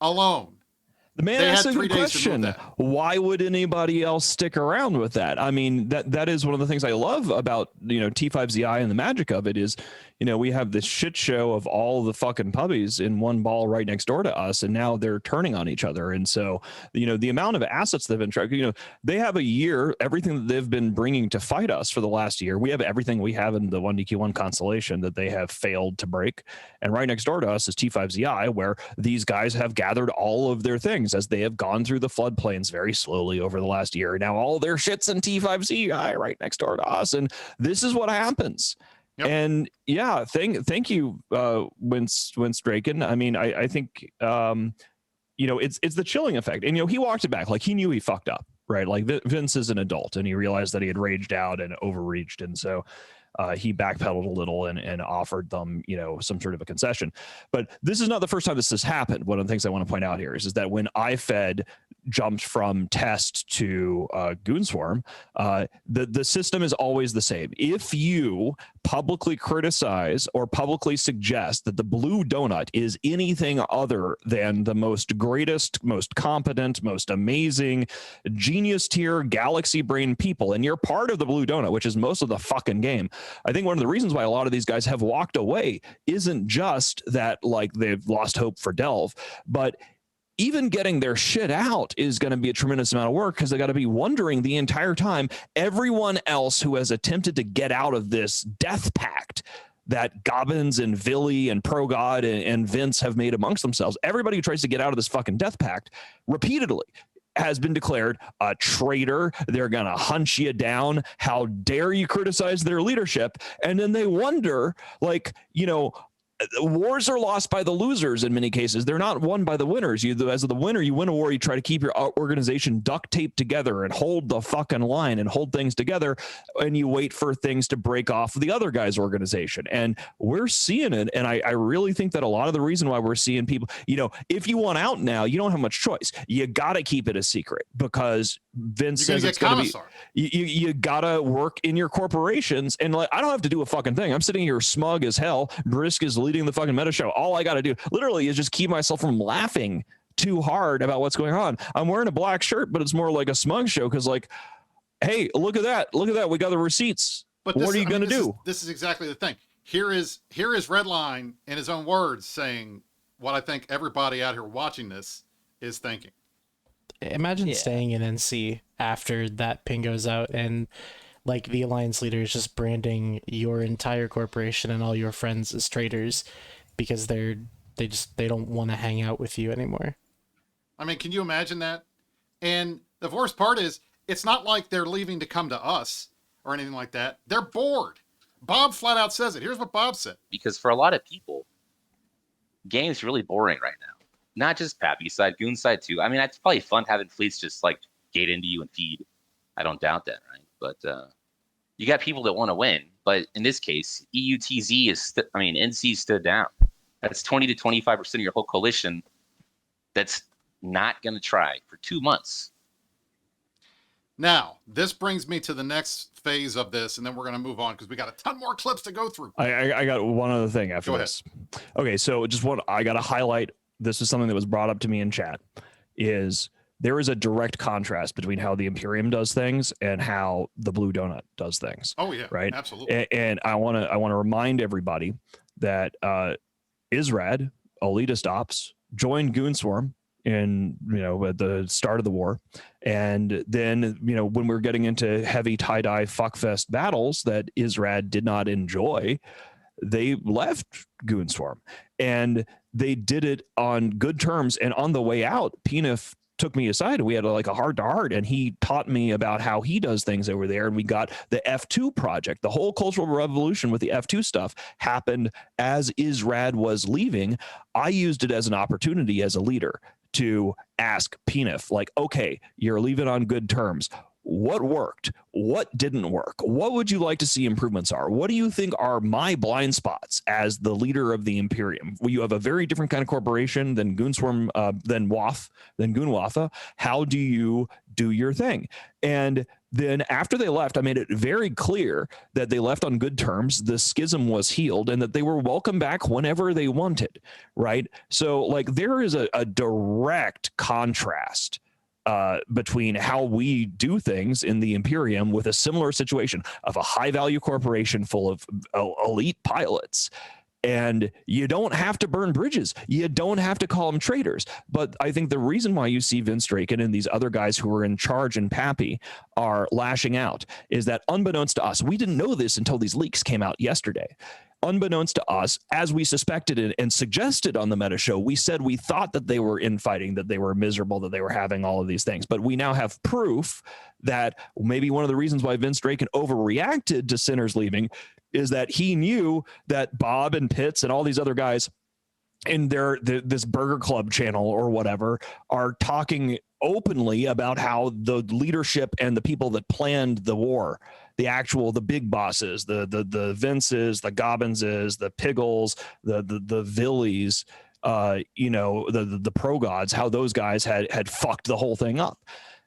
alone. The man asked a good question. Why would anybody else stick around with that? I mean, that is one of the things I love about, T5ZI and the magic of it is, we have this shit show of all the fucking puppies in one ball right next door to us, and now they're turning on each other. And so, the amount of assets they've been tracking, they have a year, everything that they've been bringing to fight us for the last year. We have everything we have in the 1DQ1 constellation that they have failed to break. And right next door to us is T5ZI, where these guys have gathered all of their things as they have gone through the floodplains very slowly over the last year. Now all their shit's in T5ZI right next door to us. And this is what happens. Yep. And yeah, thank you, Windstraken. I mean, I think, it's the chilling effect. And, he walked it back. Like he knew he fucked up, right? Like Vince is an adult and he realized that he had raged out and overreached. And so he backpedaled a little and offered them, some sort of a concession. But this is not the first time this has happened. One of the things I want to point out here is that when iFed jumped from test to Goonswarm, the system is always the same. If you publicly criticize or publicly suggest that the blue donut is anything other than the most greatest, most competent, most amazing, genius tier, galaxy brain people, and you're part of the blue donut, which is most of the fucking game, I think one of the reasons why a lot of these guys have walked away isn't just that like they've lost hope for Delve, but even getting their shit out is going to be a tremendous amount of work because they got to be wondering the entire time. Everyone else who has attempted to get out of this death pact that Gobbins and Villy and ProGod and Vince have made amongst themselves, everybody who tries to get out of this fucking death pact repeatedly has been declared a traitor. They're going to hunt you down. How dare you criticize their leadership? And then they wonder, like, you know, wars are lost by the losers in many cases. They're not won by the winners. As the winner, you win a war, you try to keep your organization duct taped together and hold the fucking line and hold things together, and you wait for things to break off the other guy's organization. And we're seeing it, and I really think that a lot of the reason why we're seeing people, you know, if you want out now, you don't have much choice. You got to keep it a secret because Vince says it's going to be, you got to work in your corporations. And like, I don't have to do a fucking thing. I'm sitting here smug as hell. Brisk is leading the fucking meta show. All I got to do literally is just keep myself from laughing too hard about what's going on. I'm wearing a black shirt, but it's more like a smug show because, like, hey, look at that. Look at that. We got the receipts. But what are you going to do? This is exactly the thing. Here is Redline in his own words saying what I think everybody out here watching this is thinking. Imagine staying in NC after that ping goes out and like the alliance leader is just branding your entire corporation and all your friends as traitors because they don't want to hang out with you anymore. I mean, can you imagine that? And the worst part is it's not like they're leaving to come to us or anything like that. They're bored. Bob flat out says it. Here's what Bob said. Because for a lot of people, game's really boring right now. Not just Pappy side, Goon side too. I mean, it's probably fun having fleets just like gate into you and feed. I don't doubt that, right? But you got people that want to win. But in this case, EUTZ NC stood down. That's 20 to 25% of your whole coalition that's not going to try for 2 months. Now, this brings me to the next phase of this, and then we're going to move on because we got a ton more clips to go through. I got one other thing after this. Okay, so I got to highlight. This is something that was brought up to me in chat. Is there is a direct contrast between how the Imperium does things and how the Blue Donut does things. Oh yeah, right, absolutely. And I want to remind everybody that Israd, elitist ops, joined Goonswarm at the start of the war, and then when we're getting into heavy tie-dye fuckfest battles that Israd did not enjoy, they left Goonswarm, and they did it on good terms. And on the way out, Penif took me aside and we had a heart-to-heart, and he taught me about how he does things over there. And we got the F2 project. The whole cultural revolution with the F2 stuff happened as Israd was leaving. I used it as an opportunity as a leader to ask Penif, like, okay, you're leaving on good terms. What worked? What didn't work? What would you like to see improvements are? What do you think are my blind spots as the leader of the Imperium? Well, you have a very different kind of corporation than Goonswarm, than Goonwatha. How do you do your thing? And then after they left, I made it very clear that they left on good terms. The schism was healed and that they were welcome back whenever they wanted, right? So there is a direct contrast between how we do things in the Imperium with a similar situation of a high value corporation full of elite pilots. And you don't have to burn bridges. You don't have to call them traitors. But I think the reason why you see Vince Draken and these other guys who are in charge in Pappy are lashing out is that, unbeknownst to us, we didn't know this until these leaks came out yesterday. Unbeknownst to us, as we suspected and suggested on the Meta Show, we said we thought that they were infighting, that they were miserable, that they were having all of these things. But we now have proof that maybe one of the reasons why Vince Draken overreacted to Sinners leaving is that he knew that Bob and Pitts and all these other guys in this Burger Club channel or whatever are talking openly about how the leadership and the people that planned the war, the big bosses, the Vinces, the Gobbinses, the Piggles, the Villies, the pro gods, how those guys had fucked the whole thing up.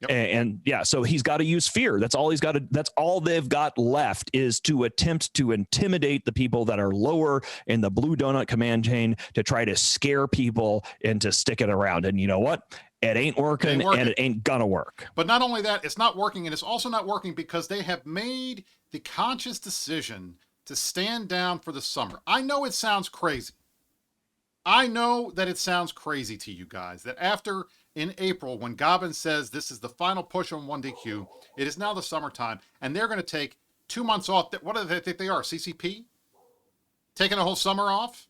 Yep. And yeah, so he's got to use fear. That's all they've got left is to attempt to intimidate the people that are lower in the Blue Donut command chain to try to scare people into sticking around. And you know what? It ain't working, and it ain't gonna work. But not only that, it's not working, and it's also not working because they have made the conscious decision to stand down for the summer. I know it sounds crazy, I know that it sounds crazy to you guys that after in April, when Gobbin says this is the final push on 1DQ, it is now the summertime, and they're going to take 2 months off. What do they think they are? CCP? Taking a whole summer off?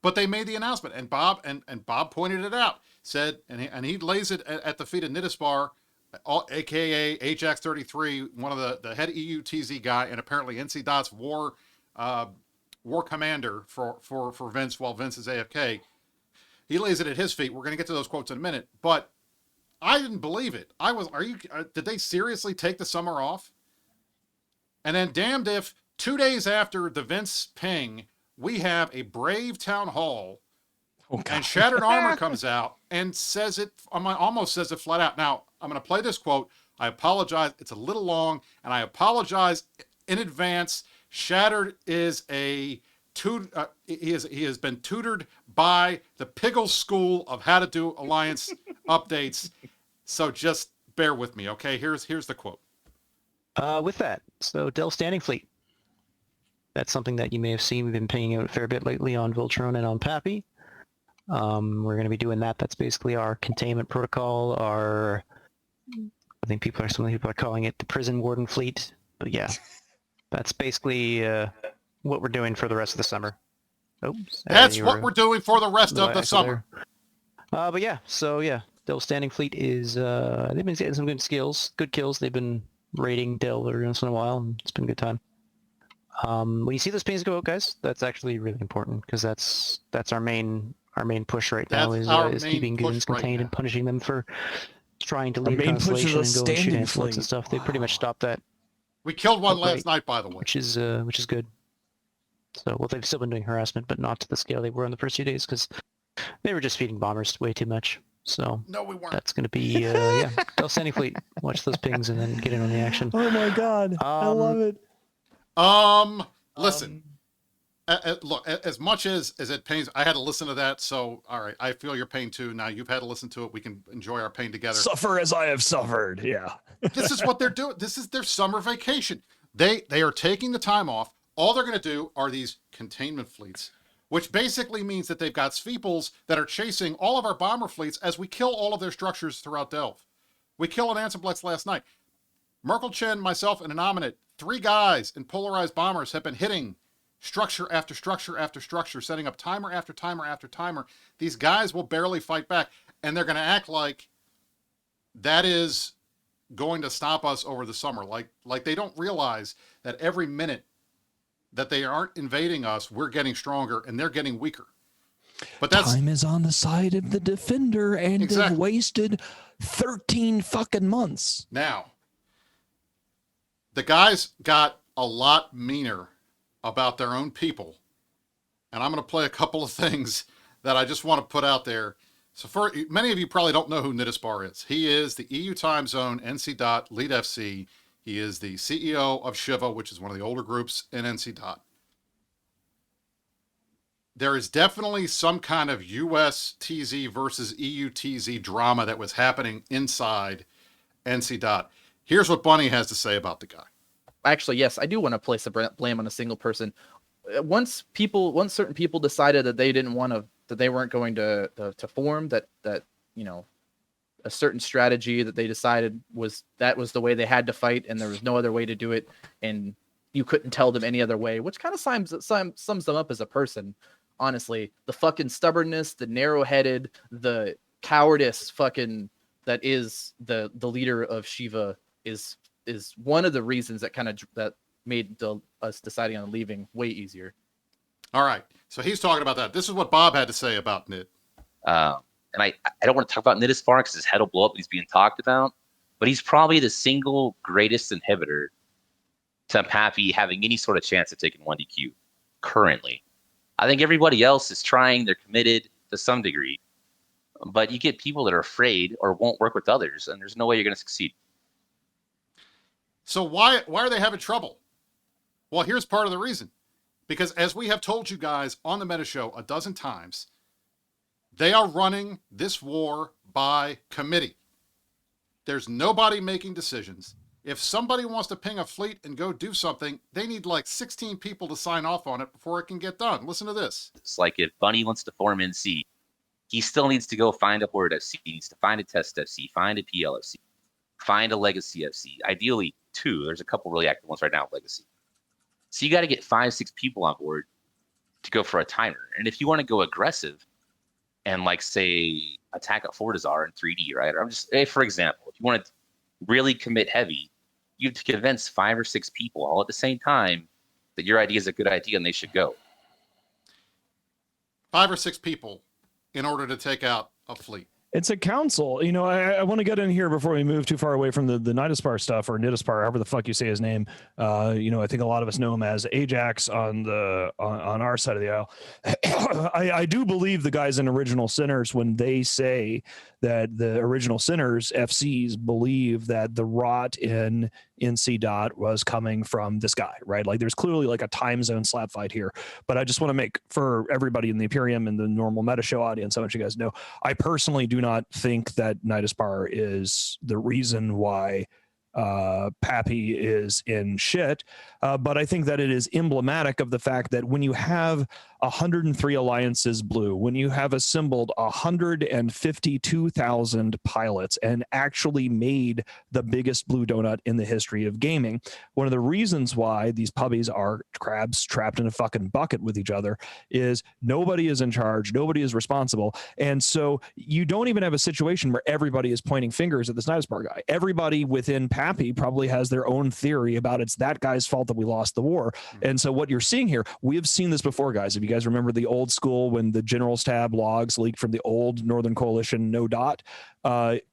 But they made the announcement, and Bob Bob pointed it out, said, and he lays it at the feet of Nitispar, aka Ajax33, one of the head EUTZ guy, and apparently NC Dot's war commander for Vince while Vince is AFK. He lays it at his feet. We're going to get to those quotes in a minute, but I didn't believe it. Did they seriously take the summer off? And then damned if 2 days after the Vince ping, we have a Brave town hall, and Shattered Armor comes out and says it, almost says it flat out. Now, I'm going to play this quote. I apologize. It's a little long, and I apologize in advance. Shattered is he has been tutored by the Piggle School of how to do Alliance updates. So just bear with me, okay? Here's the quote. With that, so Dell Standing Fleet. That's something that you may have seen. We've been pinging out a fair bit lately on Voltron and on Papi. We're going to be doing that. That's basically our containment protocol. I think some people are calling it the prison warden fleet. But yeah, that's basically what we're doing for the rest of the summer. Oops. That's what we're doing for the rest of the summer. But yeah, Dell Standing Fleet is they've been getting some good kills. They've been raiding Dell every once in a while, and it's been a good time. When you see those pings go out, guys, that's actually really important because that's our main push right now is keeping goons contained and punishing them for trying to leave Constellation and go and shoot influence and stuff. They pretty much stopped that. We killed one last night, by the way, which is good. So, well, they've still been doing harassment, but not to the scale they were in the first few days because they were just feeding bombers way too much. So no, we weren't. That's going to be Dell Standing Fleet. Watch those pings and then get in on the action. Oh my god, I love it. Listen. Look, as much as it pains, I had to listen to that. So, all right, I feel your pain too. Now you've had to listen to it. We can enjoy our pain together. Suffer as I have suffered. Yeah. This is what they're doing. This is their summer vacation. They are taking the time off. All they're going to do are these containment fleets, which basically means that they've got Sveeples that are chasing all of our bomber fleets as we kill all of their structures throughout Delve. We killed an Ansemblex last night. Merkel Chen, myself, and an Ominate, 3 guys in polarized bombers have been hitting structure after structure after structure, setting up timer after timer after timer. These guys will barely fight back, and they're going to act like that is going to stop us over the summer. Like they don't realize that every minute that they aren't invading us, we're getting stronger and they're getting weaker. But that's time is on the side of the defender, and they've wasted 13 fucking months. Now, the guys got a lot meaner about their own people. And I'm going to play a couple of things that I just want to put out there. So many of you probably don't know who Nitispar is. He is the EU time zone NC Dot lead FC. He is the CEO of Shiva, which is one of the older groups in NC Dot. There is definitely some kind of US TZ versus EU TZ drama that was happening inside NC Dot. Here's what Bunny has to say about the guy. Actually, yes, I do want to place the blame on a single person. Once certain people decided that they didn't want to, that they weren't going to form, that you know, a certain strategy that they decided was the way they had to fight, and there was no other way to do it, and you couldn't tell them any other way, which kind of sums them up as a person. Honestly, the fucking stubbornness, the narrow-headed, the cowardice fucking that is the leader of Shiva is one of the reasons that made us deciding on leaving way easier. All right. So he's talking about that. This is what Bob had to say about Nid. And I don't want to talk about Nitispar because his head will blow up when he's being talked about, but he's probably the single greatest inhibitor to Papi having any sort of chance of taking 1DQ currently. I think everybody else is trying, they're committed to some degree, but you get people that are afraid or won't work with others, and there's no way you're going to succeed. So why are they having trouble? Well, here's part of the reason. Because as we have told you guys on the Meta Show a dozen times, they are running this war by committee. There's nobody making decisions. If somebody wants to ping a fleet and go do something, they need like 16 people to sign off on it before it can get done. Listen to this. It's like if Bunny wants to form NC, he still needs to go find a Horde FC, he needs to find a Test FC, find a PLFC, find a Legacy FC. Ideally, 2. There's a couple really active ones right now, Legacy. So you got to get 5-6 people on board to go for a timer. And if you want to go aggressive and, like, say, attack a Fortizar in 3D, right? Or I'm just, for example, if you want to really commit heavy, you have to convince 5 or 6 people all at the same time that your idea is a good idea and they should go. 5 or 6 people in order to take out a fleet. It's a council. You know, I want to get in here before we move too far away from the Nidaspar stuff, or Nidaspar, however the fuck you say his name. You know, I think a lot of us know him as Ajax on our side of the aisle. I do believe the guys in Original Sinners when they say that the Original Sinners FCs believe that the rot in NC Dot was coming from this guy, right? Like there's clearly like a time zone slap fight here. But I just want to make for everybody in the Imperium and the normal meta show audience, I want you guys to know, I personally do not think that Nidaspar is the reason why Papi is in shit, but I think that it is emblematic of the fact that when you have 103 alliances blue, when you have assembled 152,000 pilots and actually made the biggest blue donut in the history of gaming, one of the reasons why these puppies are crabs trapped in a fucking bucket with each other is nobody is in charge, nobody is responsible, and so you don't even have a situation where everybody is pointing fingers at the Nidaspar guy. Everybody within Papi probably has their own theory about it's that guy's fault that we lost the war. And so what you're seeing here, we have seen this before, guys. If you guys remember the old school when the General's Tab logs leaked from the old Northern Coalition no dot,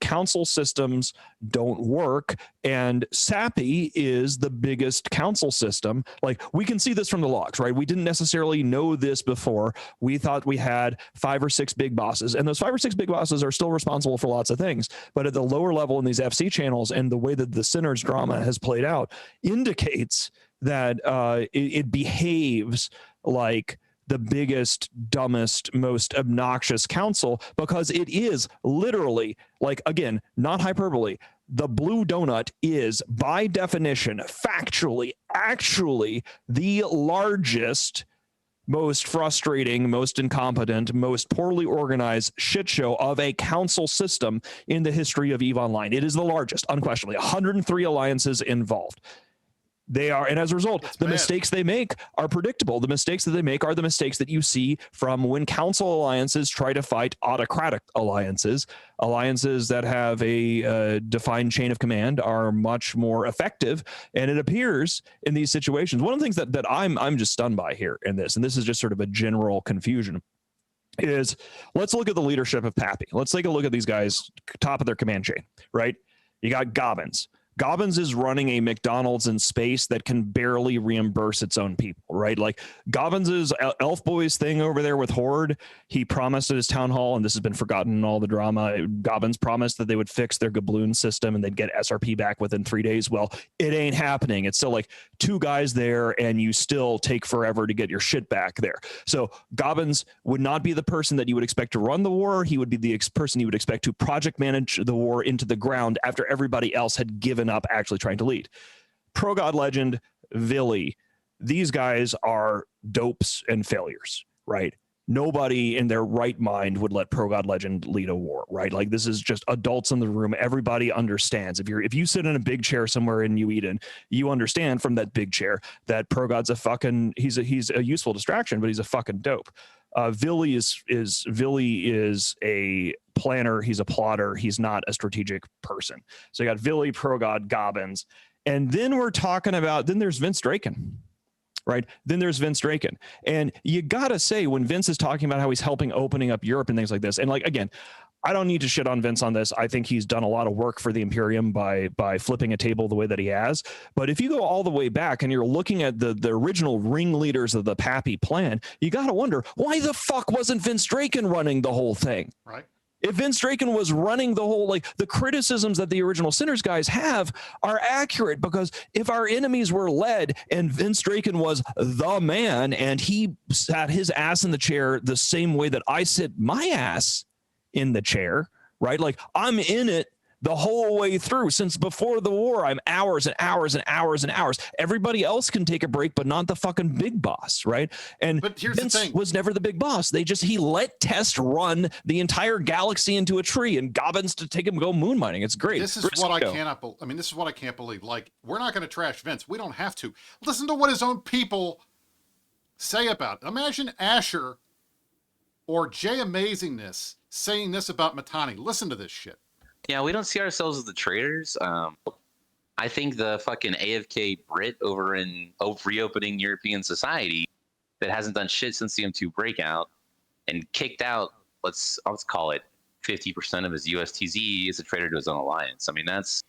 council systems don't work, and SAPI is the biggest council system. Like we can see this from the logs, right? We didn't necessarily know this before. We thought we had 5 or 6 big bosses, and those 5 or 6 big bosses are still responsible for lots of things. But at the lower level in these FC channels and the way that the Sinners drama has played out indicates that it behaves like the biggest, dumbest, most obnoxious council, because it is literally, like, again, not hyperbole, the blue donut is, by definition, factually, actually the largest, most frustrating, most incompetent, most poorly organized shit show of a council system in the history of EVE Online. It is the largest, unquestionably. 103 alliances involved. They are, and as a result, the mistakes they make are predictable. The mistakes that they make are the mistakes that you see from when council alliances try to fight autocratic alliances. Alliances that have a defined chain of command are much more effective. And it appears in these situations, one of the things that I'm just stunned by here in this, and this is just sort of a general confusion, is let's look at the leadership of Papi. Let's take a look at these guys, top of their command chain, right? You got Gobbins. Gobbins is running a McDonald's in space that can barely reimburse its own people, right? Like Gobbins's Elf Boys thing over there with Horde, he promised at his town hall, and this has been forgotten in all the drama, Gobbins promised that they would fix their Gabloon system and they'd get SRP back within 3 days. Well, it ain't happening. It's still like 2 guys there and you still take forever to get your shit back there. So Gobbins would not be the person that you would expect to run the war. He would be the person you would expect to project manage the war into the ground after everybody else had given up actually trying to lead. Pro God Legend, Villy, these guys are dopes and failures, right? Nobody in their right mind would let Pro God Legend lead a war, right? Like this is just adults in the room. Everybody understands. If you sit in a big chair somewhere in New Eden, you understand from that big chair that Pro God's he's a useful distraction, but he's a fucking dope. Villy is a planner. He's a plotter. He's not a strategic person. So you got Villy, Pro God, Gobbins, and then we're talking about, then there's Vince Draken. Right. Then there's Vince Draken. And you got to say, when Vince is talking about how he's helping opening up Europe and things like this, and like, again, I don't need to shit on Vince on this. I think he's done a lot of work for the Imperium by flipping a table the way that he has. But if you go all the way back and you're looking at the original ringleaders of the Papi plan, you got to wonder, why the fuck wasn't Vince Draken running the whole thing? Right. If Vince Draken was running the whole, like the criticisms that the original Sinners guys have are accurate, because if our enemies were led and Vince Draken was the man and he sat his ass in the chair the same way that I sit my ass in the chair, right? Like I'm in it the whole way through. Since before the war, I'm hours and hours and hours and hours. Everybody else can take a break, but not the fucking big boss, right? And But here's the Vince thing. was never the big boss. He let Test run the entire galaxy into a tree and Gobbins to take him go moon mining. It's great. This is what I cannot believe. I mean, this is what I can't believe. Like, we're not going to trash Vince. We don't have to. Listen to what his own people say about it. Imagine Asher or Jay Amazingness saying this about Matani. Listen to this shit. Yeah, we don't see ourselves as the traitors. I think the fucking AFK Brit over in reopening European society that hasn't done shit since the M2 breakout and kicked out, let's call it 50% of his USTZ is a traitor to his own alliance. I mean, that's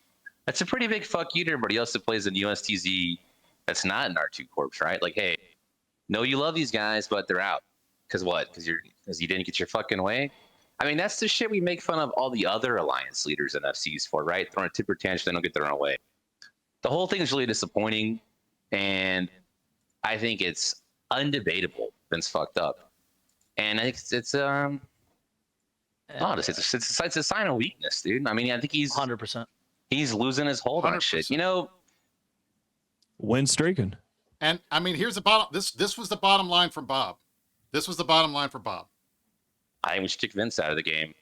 a pretty big fuck you to everybody else that plays in USTZ that's not in R2 Corps, right? Like, hey, no, you love these guys, but they're out. Because what? Because you didn't get your fucking way? I mean, that's the shit we make fun of all the other alliance leaders and FCs for, right? Throwing a temper tantrum, they don't get their own way. The whole thing is really disappointing, and I think it's undebatable. Vince fucked up, and I think it's honestly, it's a sign of weakness, dude. I mean, I think he's 100%. He's losing his hold on shit. You know, Win streaking. And I mean, here's the bottom. This was the bottom line from Bob. This was the bottom line for Bob. I think we should kick Vince out of the game.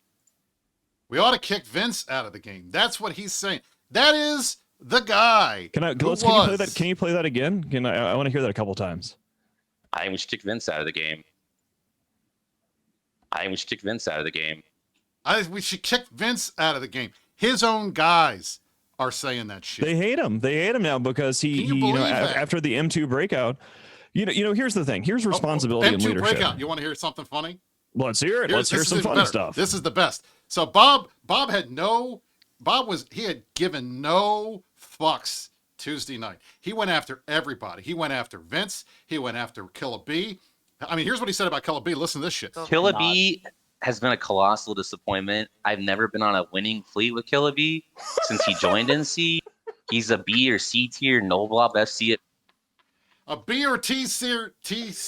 We ought to kick Vince out of the game. That's what he's saying. That is the guy. Can you play that? Can you play that again? I want to hear that a couple times. I think we should kick Vince out of the game. I think we should kick Vince out of the game. We should kick Vince out of the game. His own guys are saying that shit. They hate him. They hate him now because after the M2 breakout. You know. Here's the thing. Here's responsibility and leadership. M2 breakout. You want to hear something funny? Let's hear it. Let's hear some fun stuff. This is the best. So Bob had given no fucks Tuesday night. He went after everybody. He went after Vince. He went after Killa B. I mean, here's what he said about Killa B. Listen to this shit. Killa B has been a colossal disappointment. I've never been on a winning fleet with Killa B since he joined NC. He's a B or C tier no blob FC at a B or C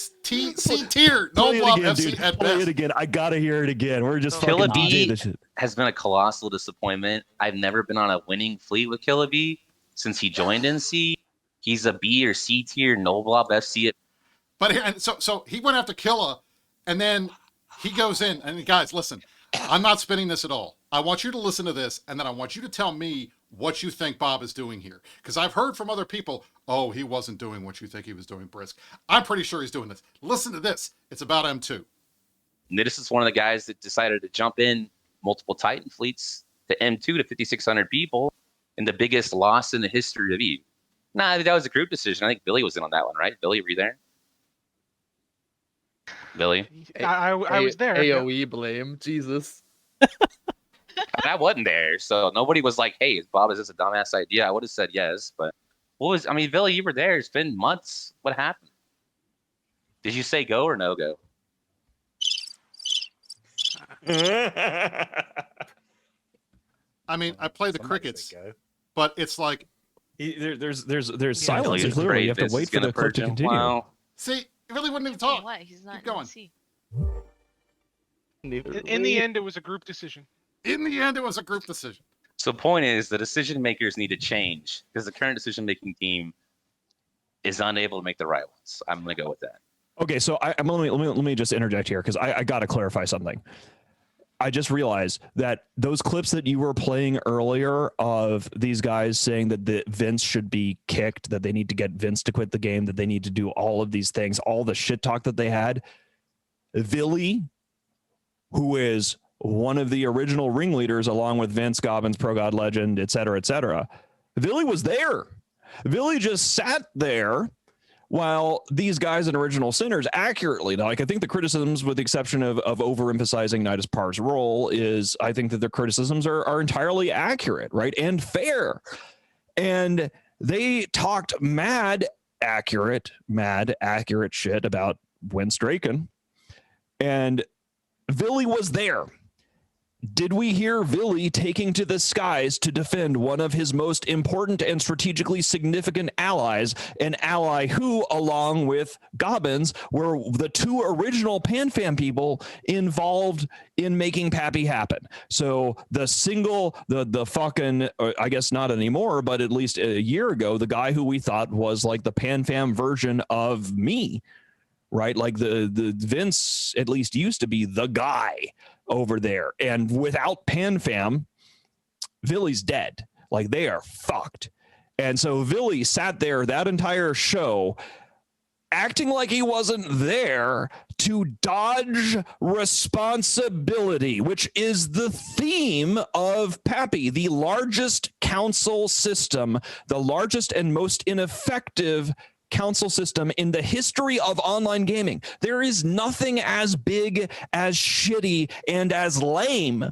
tier no blob FC at best. Play it again. I gotta hear it again. We're just Killa fucking B this shit. Has been a colossal disappointment. I've never been on a winning fleet with Killa B since he joined NC. He's a B or C tier no blob FC. But so he went after Killa, and then he goes in and guys, listen, I'm not spinning this at all. I want you to listen to this, and then I want you to tell me what you think Bob is doing here. Because I've heard from other people, oh, he wasn't doing what you think he was doing, Brisk. I'm pretty sure he's doing this. Listen to this. It's about M2. This is one of the guys that decided to jump in multiple Titan fleets to M2 to 5,600 people, and the biggest loss in the history of E. Nah, that was a group decision. I think Billy was in on that one, right? Billy, were you there? Billy? I was there. AOE blame. Jesus. I wasn't there, so nobody was like, hey, Bob, is this a dumbass idea? I would have said yes, but Billy, you were there. It's been months. What happened? Did you say go or no go? I mean, I play the crickets, but it's like there's silence. There's literally you have to wait for the clip to continue. Wow. See, it really wouldn't even talk. What? He's not Keep going. In the end, it was a group decision. In the end, it was a group decision. So point is, the decision makers need to change because the current decision-making team is unable to make the right ones. I'm going to go with that. Okay, so let me just interject here because I got to clarify something. I just realized that those clips that you were playing earlier of these guys saying that Vince should be kicked, that they need to get Vince to quit the game, that they need to do all of these things, all the shit talk that they had. Villy, who is one of the original ringleaders along with Vince, Gobbins, Pro God Legend, et cetera, Villy was there. Villy just sat there while these guys in Original Sinners accurately, like I think the criticisms, with the exception of overemphasizing Nidus Par's role, is I think that their criticisms are entirely accurate, right? And fair. And they talked mad accurate shit about Win Straken. And Villy was there. Did we hear Villy taking to the skies to defend one of his most important and strategically significant allies, an ally who, along with Gobbins, were the two original PanFam people involved in making Pappy happen? So the fucking, I guess not anymore, but at least a year ago, the guy who we thought was like the PanFam version of me, right? Like the Vince at least used to be the guy over there. And without PanFam, Villy's dead. Like, they are fucked. And so Villy sat there that entire show acting like he wasn't there to dodge responsibility, which is the theme of Pappy, the largest council system, the largest and most ineffective council system in the history of online gaming. There is nothing as big, as shitty, and as lame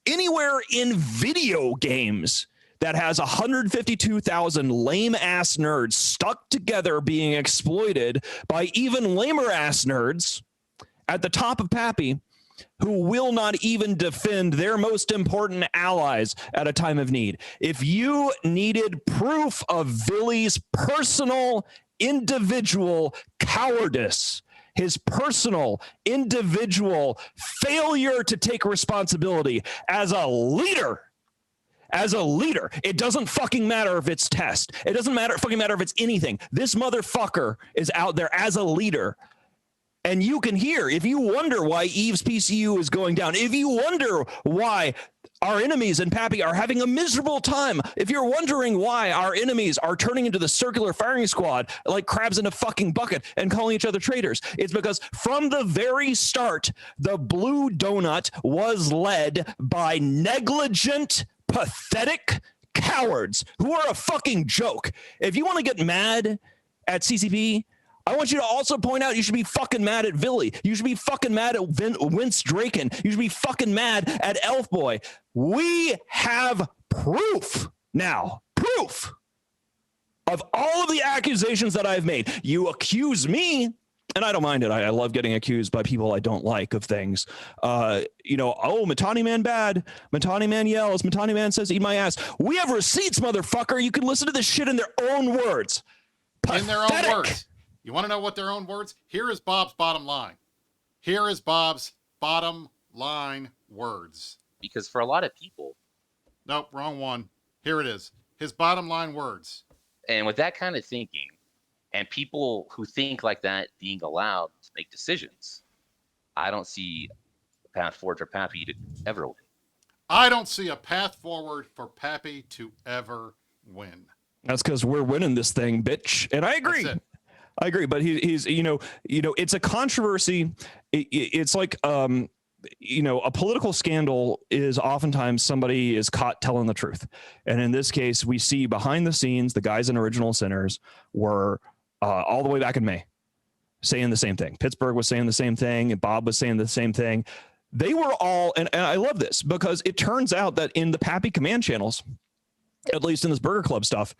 anywhere in video games that has 152,000 lame ass nerds stuck together being exploited by even lamer ass nerds at the top of Pappy, who will not even defend their most important allies at a time of need. If you needed proof of Villy's personal, individual cowardice, his personal, individual failure to take responsibility as a leader, it doesn't fucking matter if it's test. It doesn't fucking matter if it's anything. This motherfucker is out there as a leader. And you can hear, if you wonder why Eve's PCU is going down, if you wonder why our enemies and Pappy are having a miserable time, if you're wondering why our enemies are turning into the circular firing squad like crabs in a fucking bucket and calling each other traitors, it's because from the very start, the Blue Donut was led by negligent, pathetic cowards who are a fucking joke. If you want to get mad at CCP, I want you to also point out you should be fucking mad at Villy. You should be fucking mad at Vince Draken. You should be fucking mad at Elf Boy. We have proof now. Proof of all of the accusations that I've made. You accuse me, and I don't mind it. I love getting accused by people I don't like of things. Oh, Matani Man bad. Matani Man yells. Matani Man says, eat my ass. We have receipts, motherfucker. You can listen to this shit in their own words. Pathetic. In their own words. You want to know what their own words? Here is Bob's bottom line. Here is Bob's bottom line words. Because for a lot of people... Nope, wrong one. Here it is. His bottom line words. And with that kind of thinking, and people who think like that being allowed to make decisions, I don't see a path forward for Pappy to ever win. I don't see a path forward for Pappy to ever win. That's because we're winning this thing, bitch. And I agree. I agree, but he's it's a controversy. It's like a political scandal is oftentimes somebody is caught telling the truth, and in this case, we see behind the scenes the guys in Original Sinners were all the way back in May saying the same thing. Pittsburgh was saying the same thing, and Bob was saying the same thing. They were all, and I love this because it turns out that in the Pappy command channels, at least in this Burger Club stuff,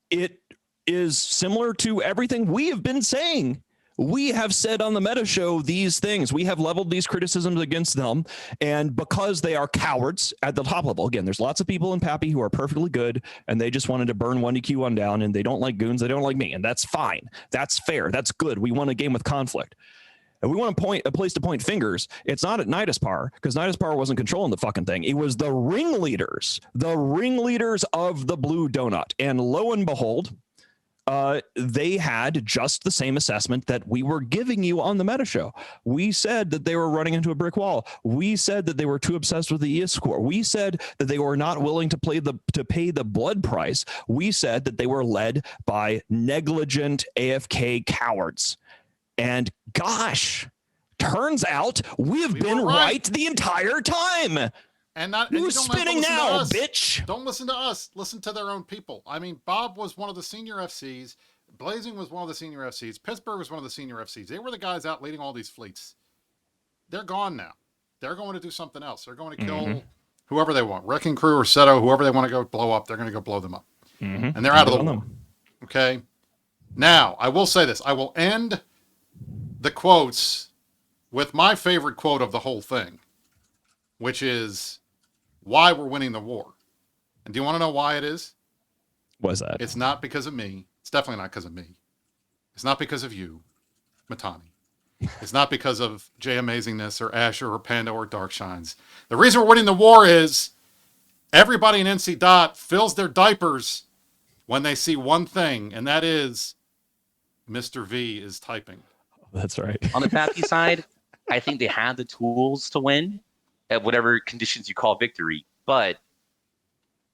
it is similar to everything we have been saying. We have said on the Meta Show these things. We have leveled these criticisms against them. And because they are cowards at the top level, again, there's lots of people in Pappy who are perfectly good and they just wanted to burn 1EQ1 down and they don't like goons. They don't like me. And that's fine. That's fair. That's good. We want a game with conflict. And we want a place to point fingers. It's not at Nidaspar, because Nidaspar wasn't controlling the fucking thing. It was the ringleaders of the Blue Donut. And lo and behold, they had just the same assessment that we were giving you on the Meta Show. We said that they were running into a brick wall. We said that they were too obsessed with the ES score. We said that they were not willing to pay the blood price. We said that they were led by negligent AFK cowards. And gosh, turns out we've been right the entire time. And who's spinning now, bitch? Don't listen to us. Listen to their own people. I mean, Bob was one of the senior FCs. Blazing was one of the senior FCs. Pittsburgh was one of the senior FCs. They were the guys out leading all these fleets. They're gone now. They're going to do something else. They're going to kill whoever they want. Wrecking Crew or Seto, whoever they want to go blow up, they're going to go blow them up. And they're out of the war. Okay? Now, I will say this. I will end the quotes with my favorite quote of the whole thing. which is why we're winning the war. And do you want to know why it is? What is that? It's not because of me. It's definitely not because of me. It's not because of you, Matani. It's not because of Jay Amazingness or Asher or Panda or Darkshines. The reason we're winning the war is everybody in NC Dot fills their diapers when they see one thing, and that is Mr. V is typing. That's right. On the Pappy side, I think they have the tools to win at whatever conditions you call victory. But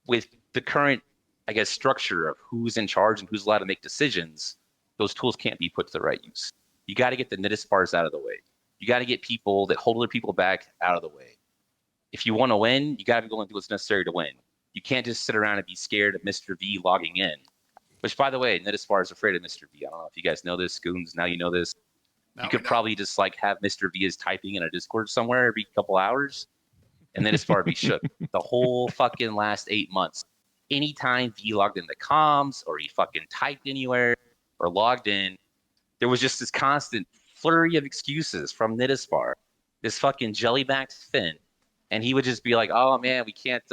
with the current, I guess, structure of who's in charge and who's allowed to make decisions, those tools can't be put to the right use. You got to get the Nidespars out of the way. You got to get people that hold other people back out of the way. If you want to win, you got to be willing to do what's necessary to win. You can't just sit around and be scared of Mr. V logging in. Which, by the way, Nidespar is afraid of Mr. V. I don't know if you guys know this, Goons. Now you know this. You could probably just like have Mr. V is typing in a Discord somewhere every couple hours, and Nidespar would be shook the whole fucking last 8 months. Anytime V logged into comms or he fucking typed anywhere or logged in, there was just this constant flurry of excuses from Nidespar, this fucking jelly-backed Finn. And he would just be like, oh man, we can't,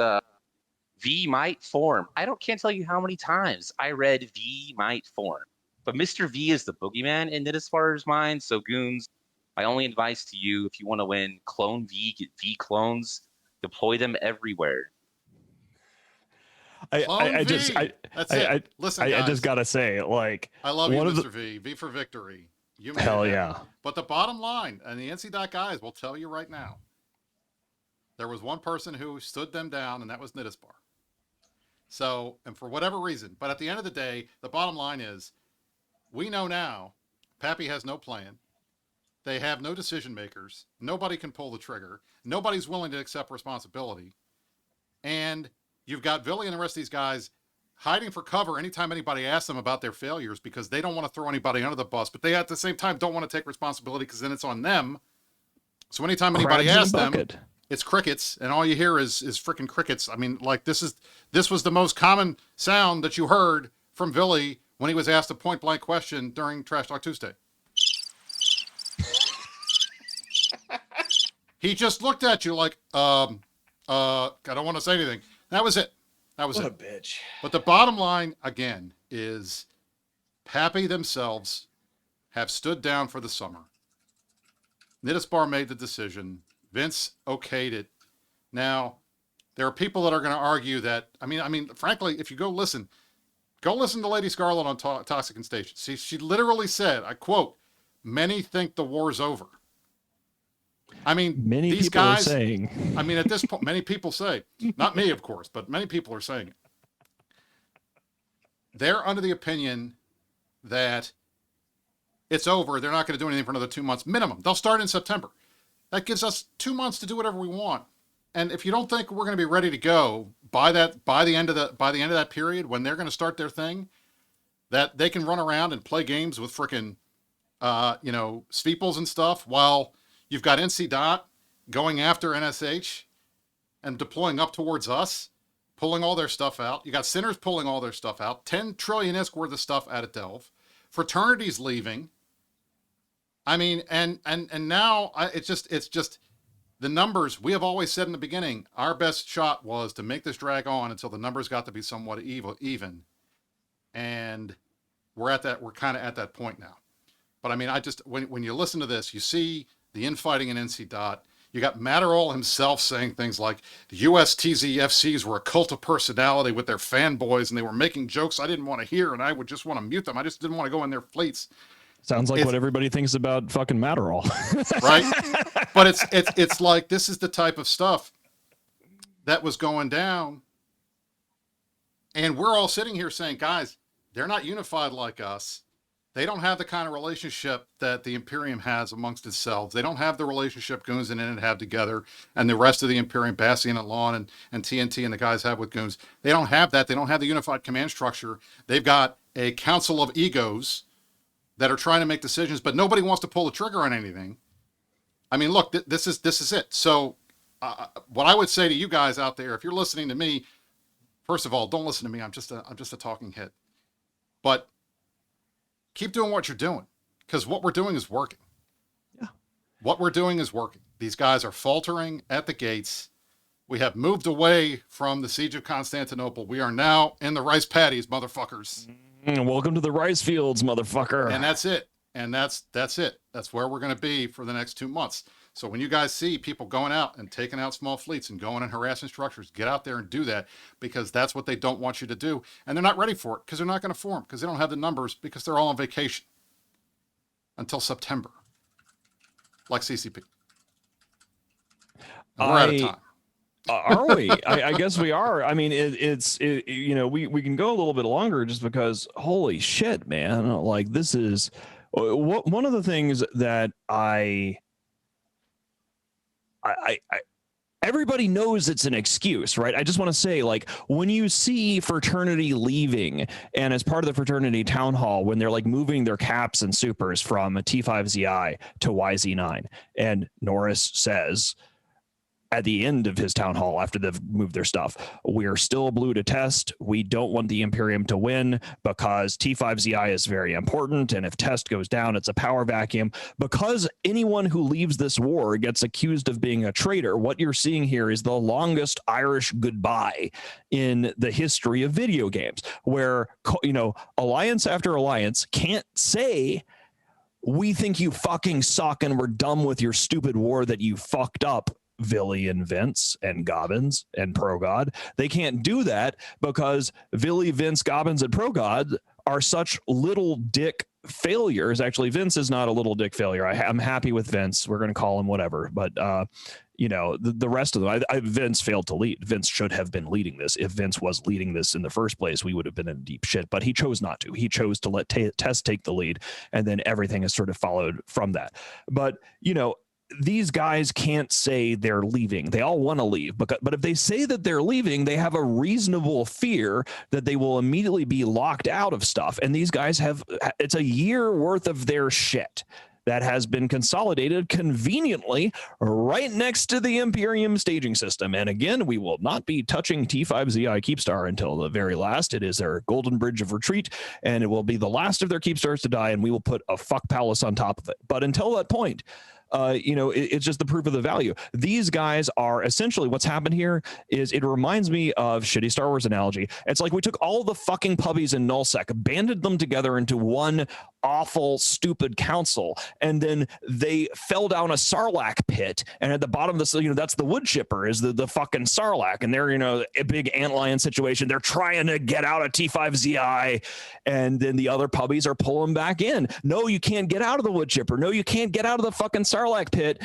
V might form. Can't tell you how many times I read V might form. But Mr. V is the boogeyman in Nidespar's mind. So Goons, my only advice to you, if you want to win, clone V, get V clones, deploy them everywhere. Listen, guys, I just gotta say, like, I love you, Mr. V. V for victory. You hell yeah. But the bottom line, and the NC Dot guys will tell you right now, there was one person who stood them down, and that was Nidespar. So, and for whatever reason, but at the end of the day, the bottom line is, we know now, Pappy has no plan. They have no decision makers. Nobody can pull the trigger. Nobody's willing to accept responsibility. And you've got Billy and the rest of these guys hiding for cover anytime anybody asks them about their failures because they don't want to throw anybody under the bus, but they at the same time don't want to take responsibility because then it's on them. So anytime anybody asks them, it's crickets, and all you hear is freaking crickets. I mean, like this was the most common sound that you heard from Billy when he was asked a point blank question during Trash Talk Tuesday. He just looked at you like, I don't want to say anything. That was it. What a bitch. But the bottom line, again, is Pappy themselves have stood down for the summer. Nidespar made the decision. Vince okayed it. Now, there are people that are going to argue that, I mean, frankly, if you go listen to Lady Scarlet on Toxic and Station. She literally said, I quote, many think the war's over. I mean, many these people guys, are saying. I mean, at this point, many people say, not me, of course, but many people are saying it. They're under the opinion that it's over. They're not going to do anything for another 2 months minimum. They'll start in September. That gives us 2 months to do whatever we want. And if you don't think we're going to be ready to go by the end of that period, when they're going to start their thing, that they can run around and play games with frickin', Sveeples and stuff while you've got NC Dot going after NSH and deploying up towards us, pulling all their stuff out. You got Sinners pulling all their stuff out. 10 trillion ISK worth of stuff out of Delve. Fraternity's leaving. I mean, and now it's just the numbers. We have always said in the beginning, our best shot was to make this drag on until the numbers got to be somewhat even. And we're kind of at that point now. But I mean, when you listen to this, you see the infighting in NC Dot. You got Matterall himself saying things like the USTZFCs were a cult of personality with their fanboys and they were making jokes I didn't want to hear and I would just want to mute them. I just didn't want to go in their fleets. Sounds like what everybody thinks about fucking Matterall. Right? But it's like this is the type of stuff that was going down. And we're all sitting here saying, guys, they're not unified like us. They don't have the kind of relationship that the Imperium has amongst itself. They don't have the relationship Goons and Init have together and the rest of the Imperium, Bastion and Lawn and TNT and the guys have with Goons. They don't have that. They don't have the unified command structure. They've got a council of egos that are trying to make decisions, but nobody wants to pull the trigger on anything. I mean, look, this is it. So what I would say to you guys out there, if you're listening to me, first of all, don't listen to me. I'm just a talking head. But keep doing what you're doing because what we're doing is working. Yeah. What we're doing is working. These guys are faltering at the gates. We have moved away from the siege of Constantinople. We are now in the rice paddies, motherfuckers. Welcome to the rice fields, motherfucker. And that's it. And that's it. That's where we're going to be for the next 2 months. So when you guys see people going out and taking out small fleets and going and harassing structures, get out there and do that, because that's what they don't want you to do. And they're not ready for it because they're not going to form, because they don't have the numbers, because they're all on vacation until September, like CCP. And we're out of time. Are we? I guess we are. I mean, we can go a little bit longer just because, holy shit, man. Like, this is one of the things that everybody knows it's an excuse, right? I just want to say, like, when you see fraternity leaving, and as part of the fraternity town hall, when they're like moving their caps and supers from T5ZI to YZ9, and Norris says at the end of his town hall after they've moved their stuff, we're still blue to test. We don't want the Imperium to win because T5ZI is very important. And if test goes down, it's a power vacuum. Because anyone who leaves this war gets accused of being a traitor, what you're seeing here is the longest Irish goodbye in the history of video games, where, alliance after alliance can't say, we think you fucking suck and we're done with your stupid war that you fucked up, Villy and Vince and Gobbins and ProGod. They can't do that because Villy, Vince, Gobbins, and ProGod are such little dick failures. Actually, Vince is not a little dick failure. I'm happy with Vince. We're going to call him whatever. But, the rest of them, Vince failed to lead. Vince should have been leading this. If Vince was leading this in the first place, we would have been in deep shit. But he chose not to. He chose to let Test take the lead. And then everything has sort of followed from that. But, these guys can't say they're leaving. They all want to leave, but if they say that they're leaving, they have a reasonable fear that they will immediately be locked out of stuff. And these guys it's a year worth of their shit that has been consolidated conveniently right next to the Imperium staging system. And again, we will not be touching T5ZI Keepstar until the very last. It is their golden bridge of retreat, and it will be the last of their Keepstars to die, and we will put a fuck palace on top of it. But until that point, it's just the proof of the value. These guys are essentially, what's happened here is, it reminds me of shitty Star Wars analogy. It's like we took all the fucking puppies in nullsec, banded them together into one awful, stupid council, and then they fell down a sarlacc pit, and at the bottom of this, that's the wood chipper, is the fucking sarlacc, and they're, a big antlion situation. They're trying to get out of T5ZI, and then the other puppies are pulling back in. No, you can't get out of the wood chipper. No, you can't get out of the fucking sarlacc pit,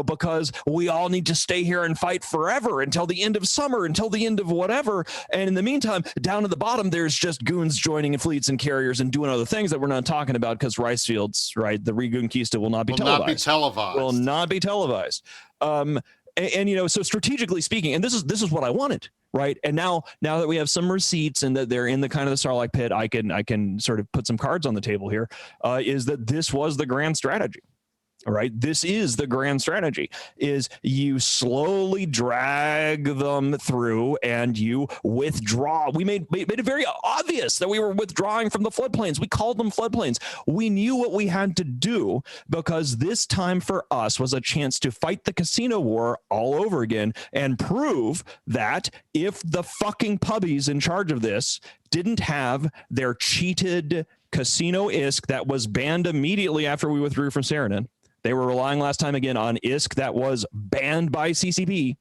because we all need to stay here and fight forever until the end of summer, until the end of whatever. And in the meantime, down at the bottom, there's just goons joining fleets and carriers and doing other things that we're not talking about, because rice fields, right? The Reconquista will not be televised. Will not be televised. So strategically speaking, and this is what I wanted, right? And now that we have some receipts and that they're in the kind of the Sarlacc pit, I can sort of put some cards on the table here. Is that this was the grand strategy? All right. This is the grand strategy, is you slowly drag them through and you withdraw. We made it very obvious that we were withdrawing from the floodplains. We called them floodplains. We knew what we had to do, because this time for us was a chance to fight the casino war all over again and prove that if the fucking pubbies in charge of this didn't have their cheated casino ISK that was banned immediately after we withdrew from Saranin. They were relying last time again on ISK that was banned by CCP.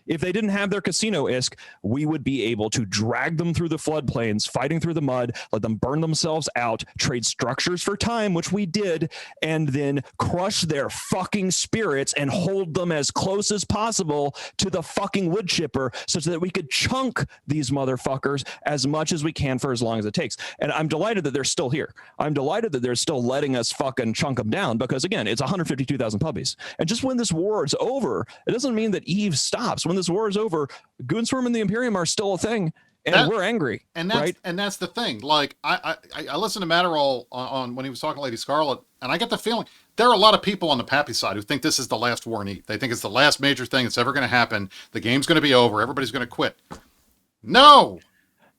If they didn't have their casino ISK, we would be able to drag them through the floodplains, fighting through the mud, let them burn themselves out, trade structures for time, which we did, and then crush their fucking spirits and hold them as close as possible to the fucking wood chipper, such that we could chunk these motherfuckers as much as we can for as long as it takes. And I'm delighted that they're still here. I'm delighted that they're still letting us fucking chunk them down, because again, it's 152,000 puppies. And just when this war is over, it doesn't mean that Eve stops. When this war is over, Goonswarm and the Imperium are still a thing, and we're angry. And that's right? And that's the thing. Like I listened to Matterall on when he was talking to Lady Scarlet, and I get the feeling there are a lot of people on the Pappy side who think this is the last war in Eve. They think it's the last major thing that's ever going to happen. The game's going to be over. Everybody's going to quit. No,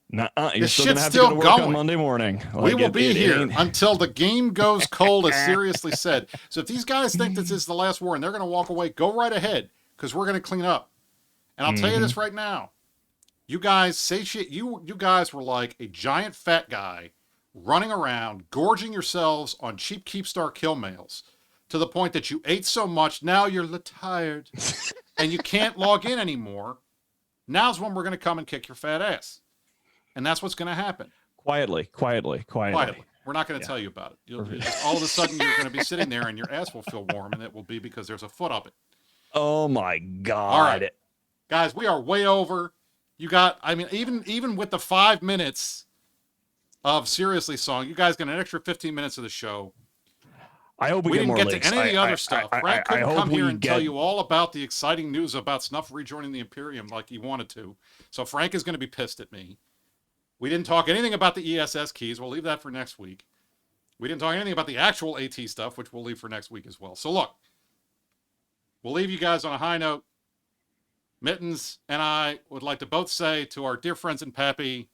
Nuh-uh, you're This still gonna shit's have to go to still work on going. Monday morning. We will be here ain't- until the game goes cold, as seriously said. So if these guys think this is the last war and they're going to walk away, go right ahead, because we're going to clean up. And I'll tell you this right now. You guys say shit. You guys were like a giant fat guy running around, gorging yourselves on cheap Keepstar kill mails to the point that you ate so much, now you're tired and you can't log in anymore. Now's when we're going to come and kick your fat ass. And that's what's going to happen. Quietly. We're not going to tell you about it. You'll just, all of a sudden, you're going to be sitting there and your ass will feel warm, and it will be because there's a foot up it. Oh my God. All right. Guys, we are way over. You got, I mean, even with the 5 minutes of Seriously Song, you guys got an extra 15 minutes of the show. I hope we didn't more get leaks. to any of the other stuff. Frank couldn't hope come here we and tell you all about the exciting news about Snuff rejoining the Imperium like he wanted to. So Frank is going to be pissed at me. We didn't talk anything about the ESS keys. We'll leave that for next week. We didn't talk anything about the actual AT stuff, which we'll leave for next week as well. So look, we'll leave you guys on a high note. Mittens and I would like to both say to our dear friends in Papi,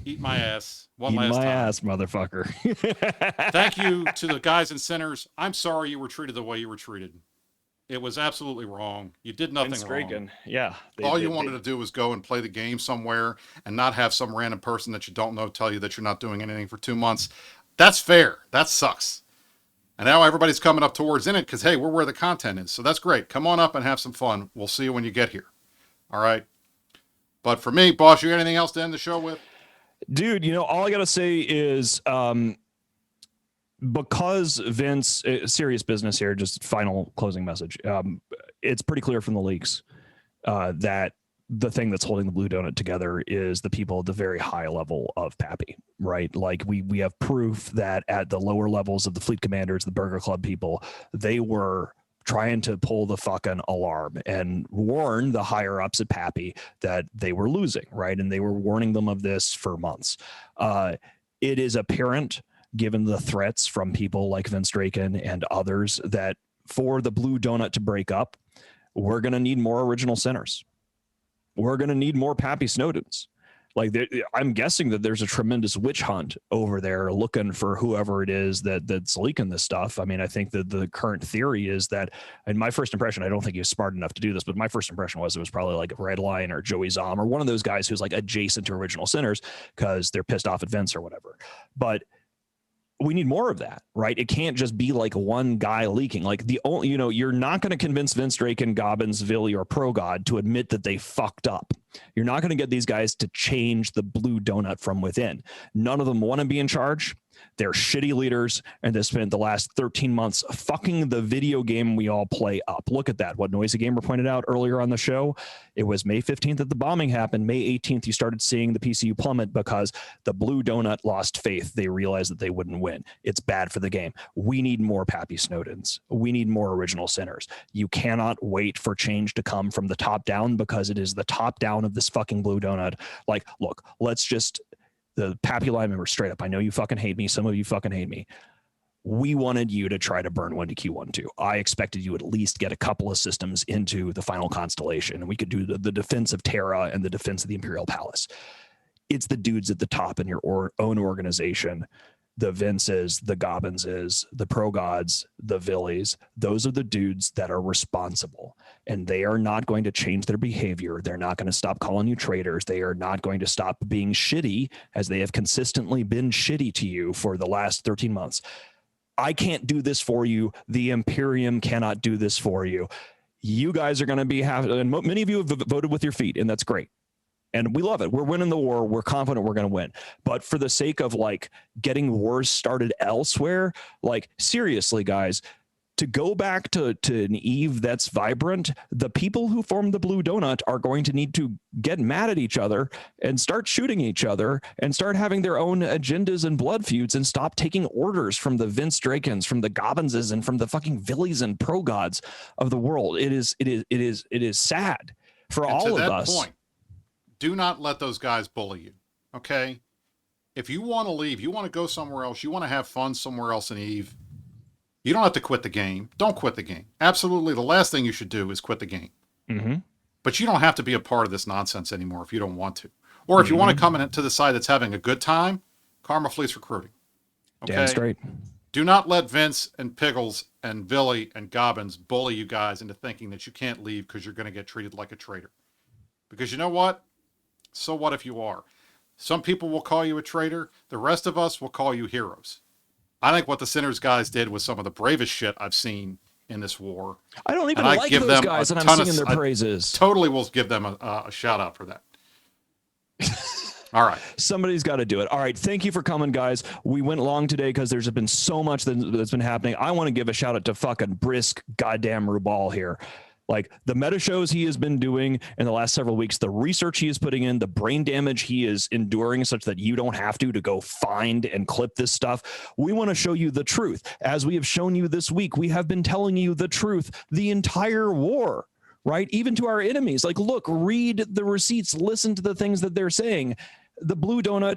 eat my ass one last time. Eat my ass, motherfucker. Thank you to the guys and sinners. I'm sorry you were treated the way you were treated. It was absolutely wrong. You did nothing wrong. Yeah. All you wanted to do was go and play the game somewhere and not have some random person that you don't know tell you that you're not doing anything for 2 months. That's fair. That sucks. And now everybody's coming up towards in it because, hey, we're where the content is. So that's great. Come on up and have some fun. We'll see you when you get here. All right. But for me, boss, you got anything else to end the show with? Dude, all I got to say is because Vince, serious business here, just final closing message. It's pretty clear from the leaks that the thing that's holding the Blue Donut together is the people at the very high level of Papi, right? Like we have proof that at the lower levels of the fleet commanders, the Burger Club people, they were trying to pull the fucking alarm and warn the higher ups at Papi that they were losing, right? And they were warning them of this for months. It is apparent, given the threats from people like Vince Draken and others, that for the Blue Donut to break up, we're going to need more original sinners. We're going to need more Pappy Snowdens. Like, I'm guessing that there's a tremendous witch hunt over there looking for whoever it is that's leaking this stuff. I mean, I think that the current theory is that, and my first impression, I don't think he was smart enough to do this, but my first impression was it was probably like Red Lion or Joey Zom or one of those guys who's like adjacent to original sinners because they're pissed off at Vince or whatever. But we need more of that, right? It can't just be like one guy leaking. Like the only, you're not going to convince Vince Draken, Gobbins, Villy, or ProGod to admit that they fucked up. You're not going to get these guys to change the Blue Donut from within. None of them want to be in charge. They're shitty leaders, and they spent the last 13 months fucking the video game we all play up. Look at that. What Noisy Gamer pointed out earlier on the show, it was May 15th that the bombing happened. May 18th, you started seeing the PCU plummet because the Blue Donut lost faith. They realized that they wouldn't win. It's bad for the game. We need more Pappy Snowdens. We need more original sinners. You cannot wait for change to come from the top down because it is the top down of this fucking Blue Donut. Like, look, let's just... The Pappy line members, straight up, I know you fucking hate me. Some of you fucking hate me. We wanted you to try to burn 1-Q1 too. I expected you at least get a couple of systems into the final constellation, and we could do the defense of Terra and the defense of the Imperial Palace. It's the dudes at the top in your own organization, the Vinces, the Gobbinses, the ProGods, the Villies. Those are the dudes that are responsible, and they are not going to change their behavior. They're not going to stop calling you traitors. They are not going to stop being shitty, as they have consistently been shitty to you for the last 13 months. I can't do this for you. The Imperium cannot do this for you. You guys are going to be and many of you have voted with your feet, and that's great. And we love it. We're winning the war. We're confident we're going to win. But for the sake of like getting wars started elsewhere, like seriously, guys, to go back to an Eve that's vibrant, the people who formed the Blue Donut are going to need to get mad at each other and start shooting each other and start having their own agendas and blood feuds and stop taking orders from the Vince Drakens, from the Gobbinses, and from the fucking Villies and ProGods of the world. It is sad for all of us. Point, do not let those guys bully you, okay? If you want to leave, you want to go somewhere else, you want to have fun somewhere else in Eve, you don't have to quit the game. Don't quit the game. Absolutely, the last thing you should do is quit the game. Mm-hmm. But you don't have to be a part of this nonsense anymore if you don't want to. Or if you want to come into the side that's having a good time, Karma Fleece Recruiting. Okay? Damn straight. Do not let Vince and Piggles and Billy and Gobbins bully you guys into thinking that you can't leave because you're going to get treated like a traitor. Because you know what? So what if you are? Some people will call you a traitor. The rest of us will call you heroes. I think what the Sinners guys did was some of the bravest shit I've seen in this war. I don't even And I like give those them guys, a and I'm ton of- singing their I praises. Totally will give them a shout out for that. All right. Somebody's got to do it. All right. Thank you for coming, guys. We went long today because there's been so much that's been happening. I want to give a shout out to fucking Brisk goddamn Rubal here. Like the meta shows he has been doing in the last several weeks, the research he is putting in, the brain damage he is enduring such that you don't have to go find and clip this stuff. We want to show you the truth. As we have shown you this week, we have been telling you the truth the entire war. Right? Even to our enemies, like, look, read the receipts, listen to the things that they're saying. The blue donut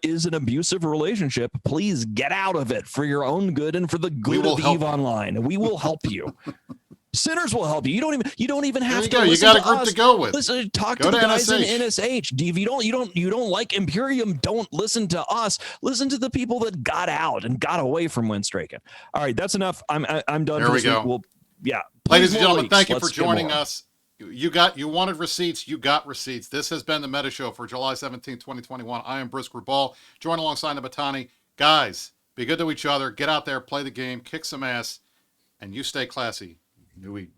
is an abusive relationship. Please get out of it for your own good and for the good of EVE Online. We will help you. Sinners will help you. You don't even have to. Go. You got a group to go with. Listen, talk go to the guys NSH. in NSH. If you don't like Imperium, don't listen to us. Listen to the people that got out and got away from Windstraken. All right, that's enough. I'm done. There for we this go. week. Yeah. Ladies and gentlemen, weeks. thank you Let's for get joining more. us. You wanted receipts, you got receipts. This has been the Meta Show for July 17, 2021. I am Brisk Rubal, joined alongside Nabatani. Guys, be good to each other. Get out there, play the game, kick some ass, and you stay classy. New Eve.